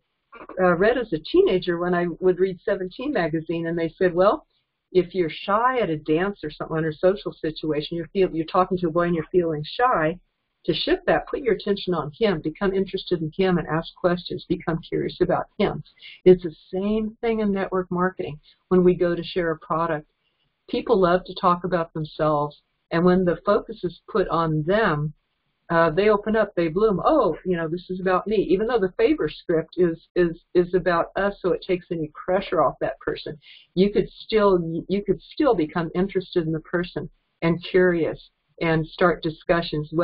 read as a teenager when I would read 17 magazine, and they said, well, if you're shy at a dance or something under a social situation, you're talking to a boy and you're feeling shy, to shift that, put your attention on him, become interested in him and ask questions, become curious about him. It's the same thing in network marketing. When we go to share a product, people love to talk about themselves, and when the focus is put on them, they open up, they bloom. Oh, this is about me. Even though the favor script is about us, so it takes any pressure off that person. You could still become interested in the person and curious and start discussions. Do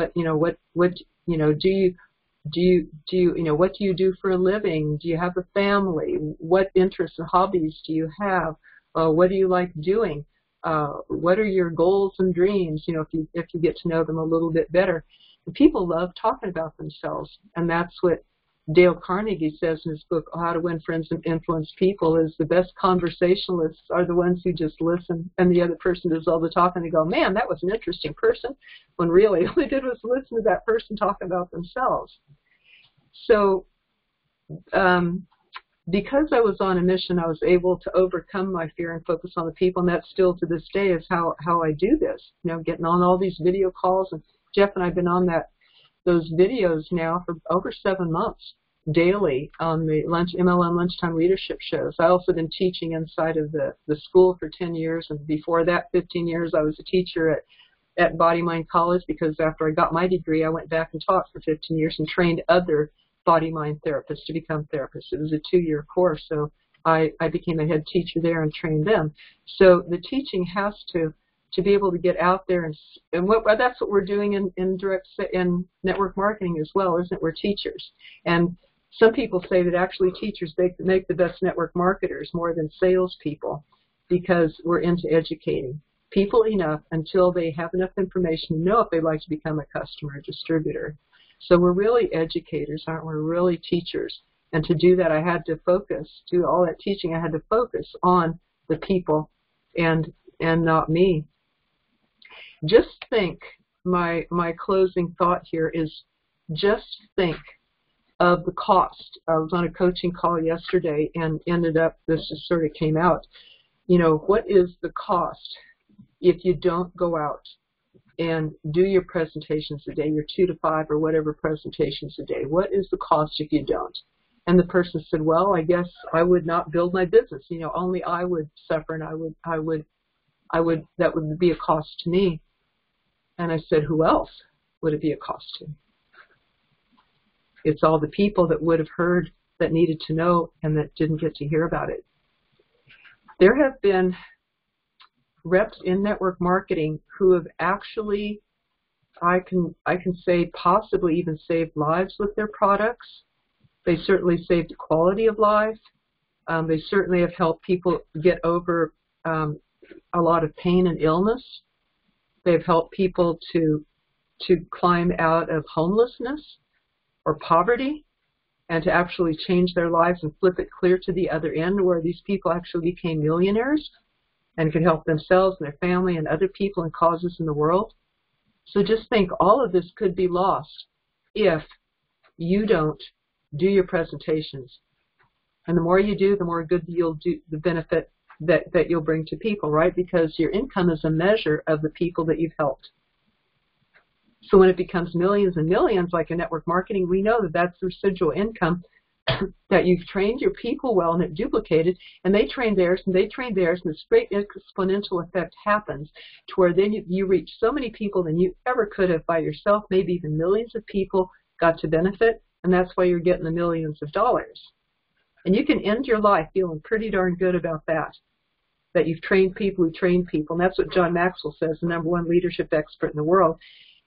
What do you do for a living? Do you have a family? What interests and hobbies do you have? What do you like doing? What are your goals and dreams? If you get to know them a little bit better. And people love talking about themselves, and that's what Dale Carnegie says in his book, How to Win Friends and Influence People, is the best conversationalists are the ones who just listen, and the other person does all the talking. They go, man, that was an interesting person, when really all they did was listen to that person talk about themselves. So because I was on a mission, I was able to overcome my fear and focus on the people, and that still to this day is how I do this, getting on all these video calls. And Jeff and I have been on those videos now for over 7 months daily on the MLM Lunchtime Leadership shows. I also been teaching inside of the school for 10 years, and before that 15 years I was a teacher at Body Mind College, because after I got my degree I went back and taught for 15 years and trained other body mind therapists to become therapists. It was a 2-year course, so I became a head teacher there and trained them. So the teaching has to be able to get out there, and that's what we're doing in network marketing as well, isn't it? We're teachers. And some people say that actually teachers make the best network marketers more than salespeople, because we're into educating people enough until they have enough information to know if they'd like to become a customer or distributor. So we're really educators, aren't we? We're really teachers. And to do that, I had to do all that teaching, I had to focus on the people and not me. Just think, my closing thought here is, just think of the cost. I was on a coaching call yesterday and this just sort of came out. What is the cost if you don't go out and do your presentations a day, your 2 to 5 or whatever presentations a day? What is the cost if you don't? And the person said, well, I guess I would not build my business. Only I would suffer, and that would be a cost to me. And I said, who else would it be a cost to? It's all the people that would have heard, that needed to know, and that didn't get to hear about it. There have been reps in network marketing who have actually, I can say, possibly even saved lives with their products. They certainly saved the quality of life. They certainly have helped people get over a lot of pain and illness. They've helped people to climb out of homelessness or poverty, and to actually change their lives and flip it clear to the other end, where these people actually became millionaires and could help themselves and their family and other people and causes in the world. So just think, all of this could be lost if you don't do your presentations. And the more you do, the more good you'll do, the benefit that you'll bring to people, right? Because your income is a measure of the people that you've helped. So when it becomes millions and millions, like in network marketing, we know that that's the residual income that you've trained your people well and it duplicated, and they train theirs, and they train theirs, and this great exponential effect happens to where then you reach so many people than you ever could have by yourself. Maybe even millions of people got to benefit, and that's why you're getting the millions of dollars. And you can end your life feeling pretty darn good about that you've trained people who train people. And that's what John Maxwell says, the #1 leadership expert in the world,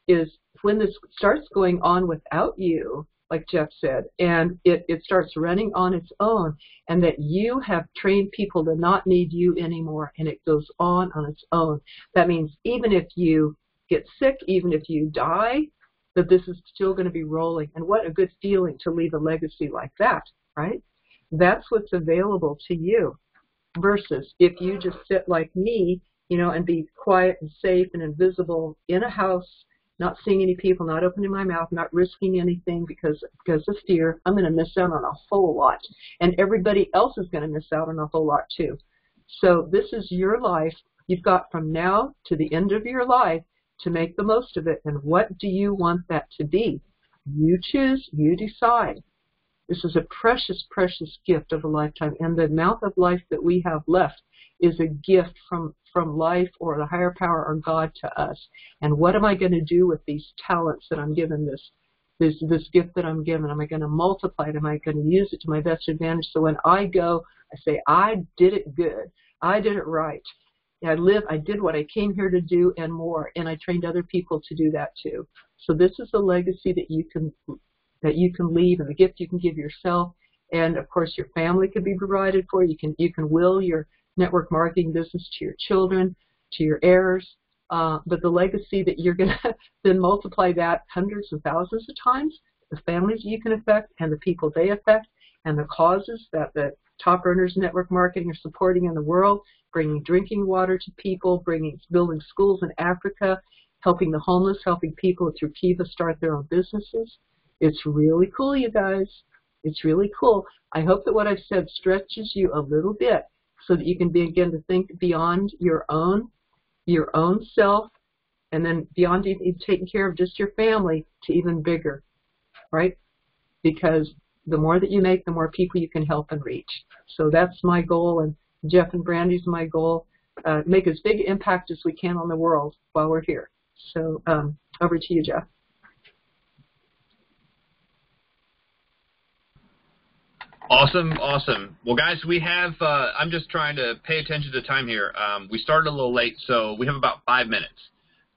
is when this starts going on without you, like Jeff said, and it starts running on its own, and that you have trained people to not need you anymore, and it goes on its own. That means even if you get sick, even if you die, that this is still going to be rolling. And what a good feeling to leave a legacy like that, right? That's what's available to you. Versus if you just sit like me, and be quiet and safe and invisible in a house, not seeing any people, not opening my mouth, not risking anything because of fear, I'm going to miss out on a whole lot. And everybody else is going to miss out on a whole lot too. So this is your life. You've got from now to the end of your life to make the most of it. And what do you want that to be? You choose, you decide. This is a precious, precious gift of a lifetime. And the amount of life that we have left is a gift from life or the higher power or God to us. And what am I going to do with these talents that I'm given, this gift that I'm given? Am I going to multiply it? Am I going to use it to my best advantage? So when I go, I say, I did it good. I did it right. I did what I came here to do and more. And I trained other people to do that too. So this is a legacy that that you can leave and the gift you can give yourself. And, of course, your family can be provided for. You can will your network marketing business to your children, to your heirs. But the legacy that you're going to then multiply that hundreds of thousands of times, the families you can affect and the people they affect and the causes that the top earners network marketing are supporting in the world, bringing drinking water to people, building schools in Africa, helping the homeless, helping people through Kiva start their own businesses. It's really cool, you guys. It's really cool. I hope that what I've said stretches you a little bit so that you can begin to think beyond your own self, and then beyond even taking care of just your family to even bigger, right? Because the more that you make, the more people you can help and reach. So that's my goal, and Jeff and Brandy's my goal. Make as big an impact as we can on the world while we're here. So over to you, Jeff. Awesome, awesome. Well, guys, we have, I'm just trying to pay attention to time here. We started a little late, so we have about 5 minutes.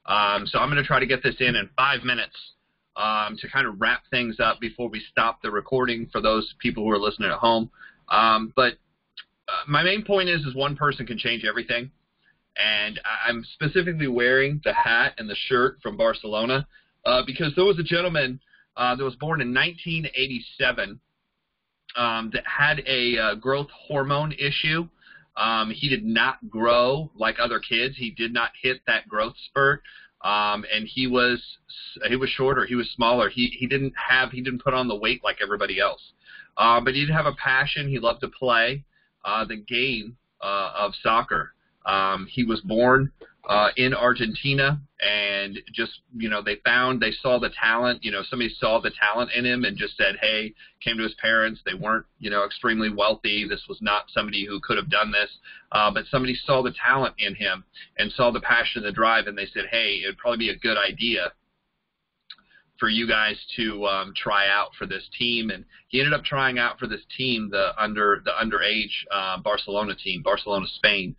So I'm going to try to get this in 5 minutes to kind of wrap things up before we stop the recording for those people who are listening at home. But my main point is one person can change everything. And I'm specifically wearing the hat and the shirt from Barcelona because there was a gentleman that was born in 1987 that had a growth hormone issue. He did not grow like other kids. He did not hit that growth spurt, and he was shorter. He was smaller. He didn't put on the weight like everybody else. But he did have a passion. He loved to play the game of soccer. He was born in Argentina, and just, they saw the talent. Somebody saw the talent in him and just said, hey, came to his parents. They weren't, extremely wealthy. This was not somebody who could have done this, but somebody saw the talent in him and saw the passion and the drive, and they said, hey, it would probably be a good idea for you guys to try out for this team. And he ended up trying out for this team, the underage Barcelona team, Barcelona, Spain.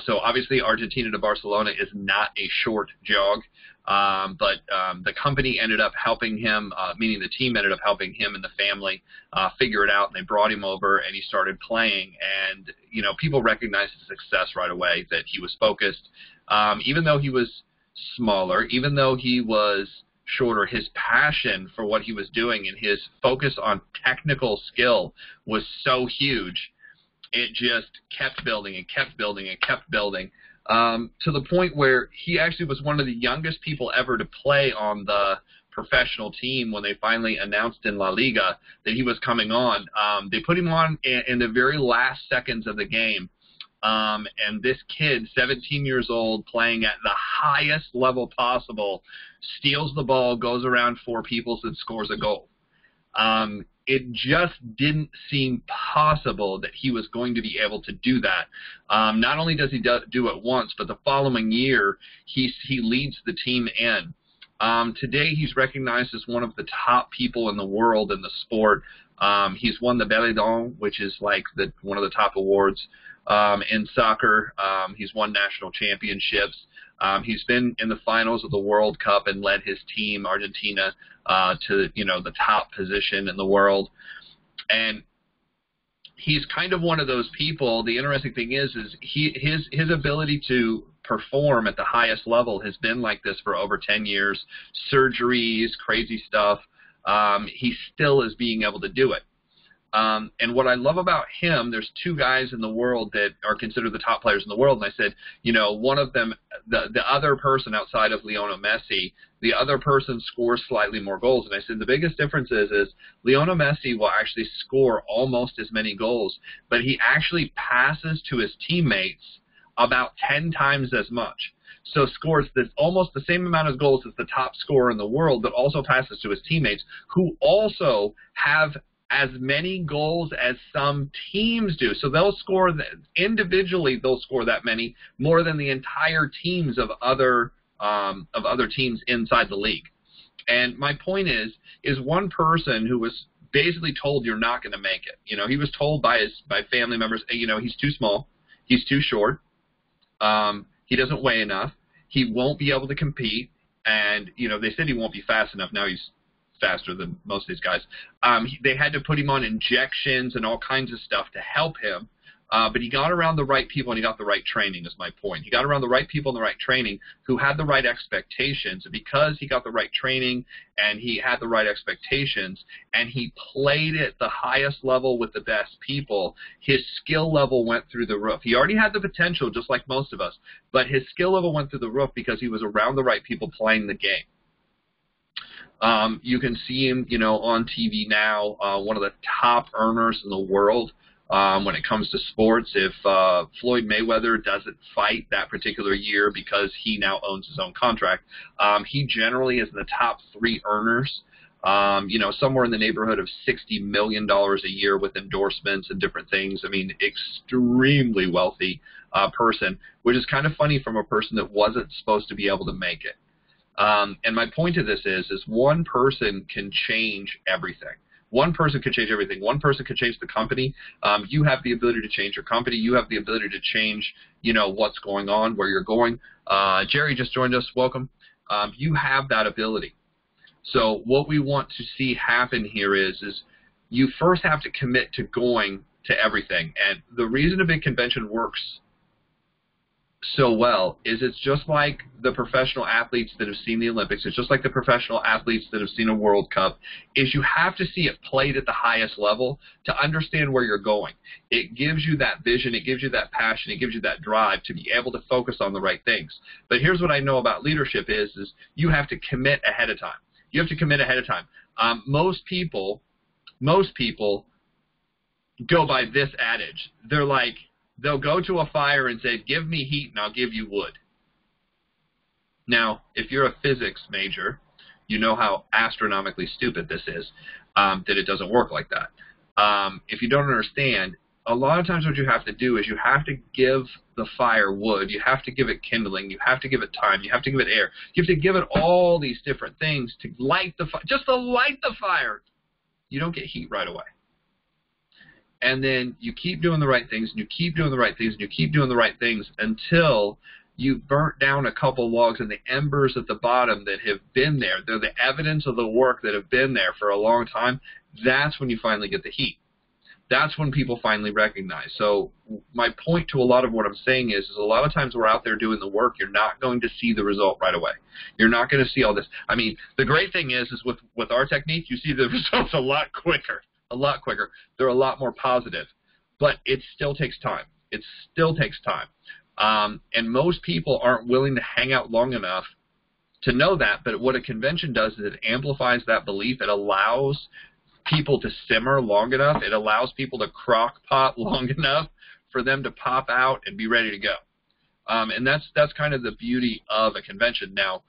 So obviously Argentina to Barcelona is not a short jog, but the company ended up helping him, meaning the team ended up helping him and the family figure it out, and they brought him over, and he started playing. And, people recognized his success right away, that he was focused. Even though he was smaller, even though he was shorter, his passion for what he was doing and his focus on technical skill was so huge. It just kept building and kept building and kept building, to the point where he actually was one of the youngest people ever to play on the professional team when they finally announced in La Liga that he was coming on. They put him on in the very last seconds of the game. And this kid, 17 years old, playing at the highest level possible, steals the ball, goes around 4 people, and scores a goal. It just didn't seem possible that he was going to be able to do that. Not only does he do it once, but the following year he leads the team in. Today he's recognized as one of the top people in the world in the sport. He's won the Ballon d'Or, which is like one of the top awards in soccer. He's won national championships. He's been in the finals of the World Cup and led his team, Argentina, to the top position in the world. And he's kind of one of those people. The interesting thing is his ability to perform at the highest level has been like this for over 10 years. Surgeries, crazy stuff. He still is being able to do it. And what I love about him, there's 2 guys in the world that are considered the top players in the world. And I said, one of them, the other person outside of Lionel Messi, the other person scores slightly more goals. And I said, the biggest difference is Lionel Messi will actually score almost as many goals, but he actually passes to his teammates about 10 times as much. So scores almost the same amount of goals as the top scorer in the world, but also passes to his teammates, who also have as many goals as some teams do. So they'll score individually. They'll score that many, more than the entire teams of other teams inside the league. And my point is one person who was basically told, you're not going to make it. He was told by family members, he's too small, he's too short, he doesn't weigh enough, he won't be able to compete, and they said he won't be fast enough. Now he's faster than most of these guys. They had to put him on injections and all kinds of stuff to help him. But he got around the right people and he got the right training is my point. He got around the right people and the right training who had the right expectations. And because he got the right training and he had the right expectations and he played at the highest level with the best people, his skill level went through the roof. He already had the potential just like most of us, but his skill level went through the roof because he was around the right people playing the game. You can see him, on TV now, one of the top earners in the world. When it comes to sports, if Floyd Mayweather doesn't fight that particular year because he now owns his own contract, he generally is in the top 3 earners, somewhere in the neighborhood of $60 million a year with endorsements and different things. I mean, extremely wealthy person, which is kind of funny from a person that wasn't supposed to be able to make it. And my point to this is one person can change everything. One person could change everything. One person could change the company. You have the ability to change your company. You have the ability to change, what's going on, where you're going. Jerry just joined us. Welcome. You have that ability. So what we want to see happen here is you first have to commit to going to everything. And the reason a big convention works so well is it's just like the professional athletes that have seen the Olympics. It's just like the professional athletes that have seen a World Cup, is you have to see it played at the highest level to understand where you're going. It gives you that vision. It gives you that passion. It gives you that drive to be able to focus on the right things. But here's what I know about leadership is you have to commit ahead of time. You have to commit ahead of time. Most people go by this adage. They're like, they'll go to a fire and say, give me heat and I'll give you wood. Now, if you're a physics major, you know how astronomically stupid this is, that it doesn't work like that. If you don't understand, a lot of times what you have to do is you have to give the fire wood. You have to give it kindling. You have to give it time. You have to give it air. You have to give it all these different things to light the fire. Just to light the fire, you don't get heat right away. And then you keep doing the right things, and you keep doing the right things, and you keep doing the right things until you burnt down a couple logs, and the embers at the bottom that have been there, they're the evidence of the work that have been there for a long time. That's when you finally get the heat. That's when people finally recognize. So my point to a lot of what I'm saying is a lot of times we're out there doing the work, you're not going to see the result right away. You're not going to see all this. I mean, the great thing is with our technique, you see the results a lot quicker. A lot quicker. They're a lot more positive. But it still takes time. It still takes time. And most people aren't willing to hang out long enough to know that. But what a convention does is it amplifies that belief. It allows people to simmer long enough. It allows people to crock pot long enough for them to pop out and be ready to go. And that's kind of the beauty of a convention. Now,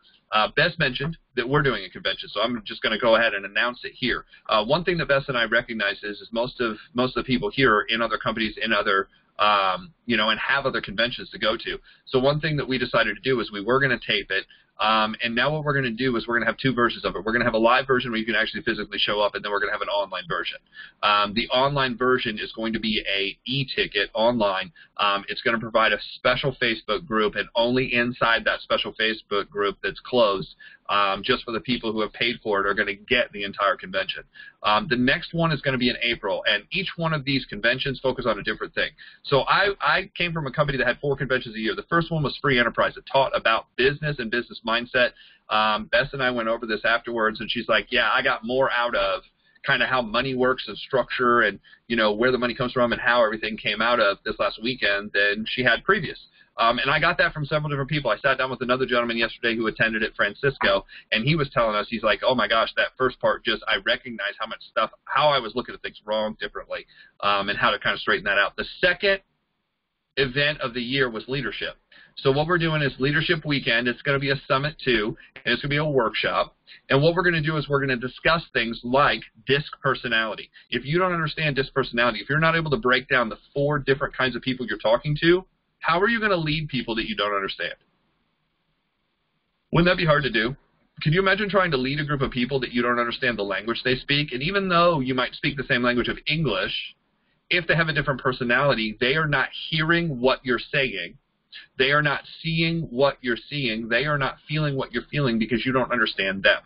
Bess mentioned that we're doing a convention, so I'm just going to go ahead and announce it here. One thing that Bess and I recognize is most of the people here are in other companies, in other and have other conventions to go to. So one thing that we decided to do is we were going to tape it. And now what we're going to do is we're going to have 2 versions of it. We're going to have a live version where you can actually physically show up, and then we're going to have an online version. The online version is going to be a e-ticket online. It's going to provide a special Facebook group, and only inside that special Facebook group that's closed, just for the people who have paid for it, are going to get the entire convention. The next one is going to be in April, and each one of these conventions focus on a different thing. So I came from a company that had 4 conventions a year. The first one was Free Enterprise. It taught about business and business mindset. Bess and I went over this afterwards, and she's like, yeah, I got more out of kind of how money works and structure and, where the money comes from and how everything came out of this last weekend than she had previous. And I got that from several different people. I sat down with another gentleman yesterday who attended it, Francisco, and he was telling us, he's like, oh my gosh, that first part I recognized how much stuff, how I was looking at things wrong differently, and how to kind of straighten that out. The second event of the year was leadership. So what we're doing is Leadership Weekend. It's going to be a summit too, and it's going to be a workshop. And what we're going to do is we're going to discuss things like DISC personality. If you don't understand DISC personality, if you're not able to break down the 4 different kinds of people you're talking to, how are you going to lead people that you don't understand? Wouldn't that be hard to do? Can you imagine trying to lead a group of people that you don't understand the language they speak? And even though you might speak the same language of English, if they have a different personality, they are not hearing what you're saying. They are not seeing what you're seeing. They are not feeling what you're feeling because you don't understand them.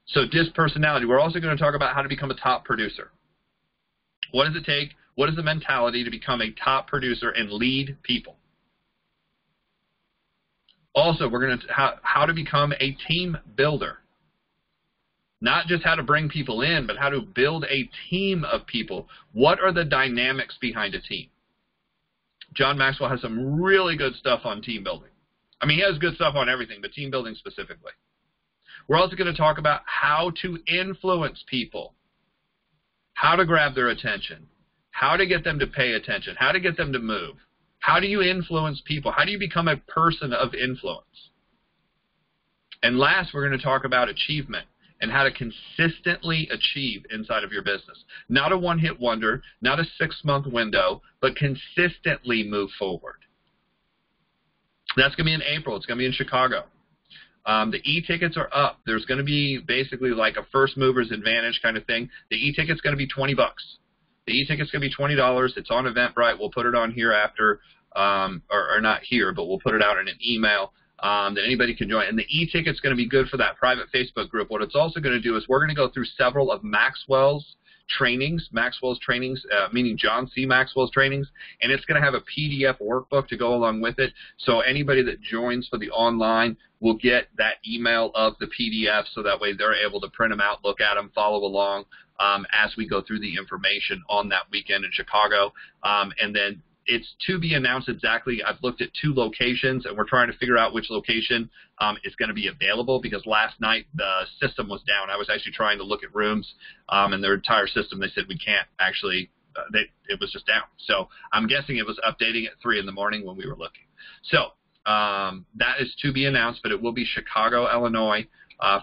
So DISC personality. We're also going to talk about how to become a top producer. What does it take? What is the mentality to become a top producer and lead people? Also, we're going to how to become a team builder. Not just how to bring people in, but how to build a team of people. What are the dynamics behind a team? John Maxwell has some really good stuff on team building. I mean, he has good stuff on everything, but team building specifically. We're also going to talk about how to influence people, how to grab their attention, how to get them to pay attention, how to get them to move. How do you influence people? How do you become a person of influence? And last, we're going to talk about achievement and how to consistently achieve inside of your business. Not a one-hit wonder, not a 6-month window, but consistently move forward. That's going to be in April. It's going to be in Chicago. The e-tickets are up. There's going to be basically like a first mover's advantage kind of thing. The e-ticket's going to be $20. The e-ticket's going to be $20. It's on Eventbrite. We'll put it on here after, or not here, but we'll put it out in an email that anybody can join. And the e-ticket's going to be good for that private Facebook group. What it's also going to do is we're going to go through several of Maxwell's trainings, meaning John C. Maxwell's trainings, and it's going to have a PDF workbook to go along with it. So anybody that joins for the online will get that email of the PDF, so that way they're able to print them out, look at them, follow along as we go through the information on that weekend in Chicago. And then it's to be announced exactly. I've looked at 2 locations, and we're trying to figure out which location is going to be available, because last night the system was down. I was actually trying to look at rooms, and their entire system, they said we can't actually, it was just down. So I'm guessing it was updating at 3 in the morning when we were looking. So that is to be announced, but it will be Chicago, Illinois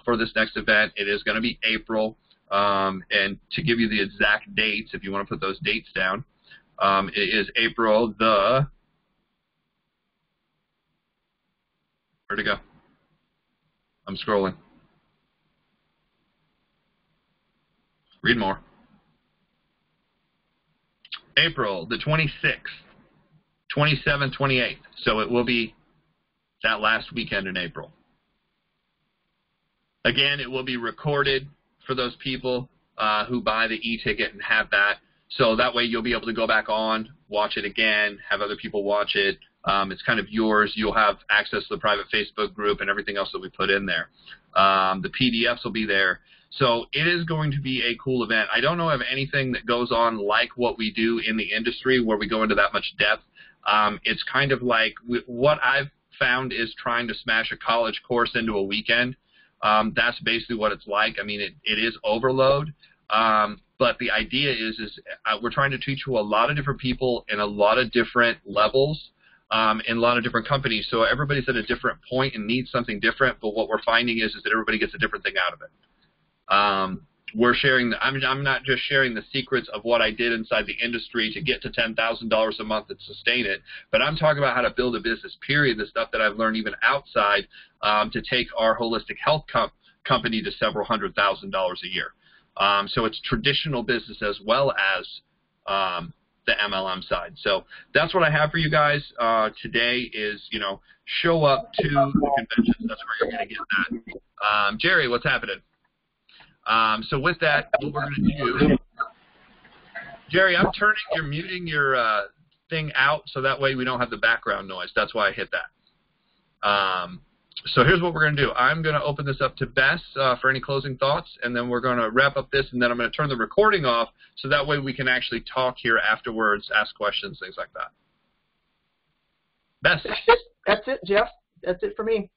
for this next event. It is going to be April, and to give you the exact dates, if you want to put those dates down, it is April the, where'd it go? I'm scrolling. Read more. April the 26th, 27th, 28th. So it will be that last weekend in April. Again, it will be recorded for those people who buy the e-ticket and have that. So that way you'll be able to go back on, watch it again, have other people watch it. It's kind of yours. You'll have access to the private Facebook group and everything else that we put in there. The PDFs will be there. So it is going to be a cool event. I don't know of anything that goes on like what we do in the industry where we go into that much depth. It's kind of like what I've found is trying to smash a college course into a weekend. That's basically what it's like. I mean, it is overload. But the idea is we're trying to teach to a lot of different people in a lot of different levels, in a lot of different companies. So everybody's at a different point and needs something different. But what we're finding is that everybody gets a different thing out of it. We're sharing. I'm not just sharing the secrets of what I did inside the industry to get to $10,000 a month and sustain it, but I'm talking about how to build a business. Period. The stuff that I've learned even outside to take our holistic health company to several $100,000 a year. So it's traditional business as well as the MLM side. So that's what I have for you guys today is, show up to the convention. That's where you're going to get that. Jerry, what's happening? So with that, what we're going to do, Jerry, you're muting your thing out so that way we don't have the background noise. That's why I hit that. So here's what we're going to do. I'm going to open this up to Bess for any closing thoughts, and then we're going to wrap up this, and then I'm going to turn the recording off so that way we can actually talk here afterwards, ask questions, things like that. Bess. That's it, Jeff. That's it for me.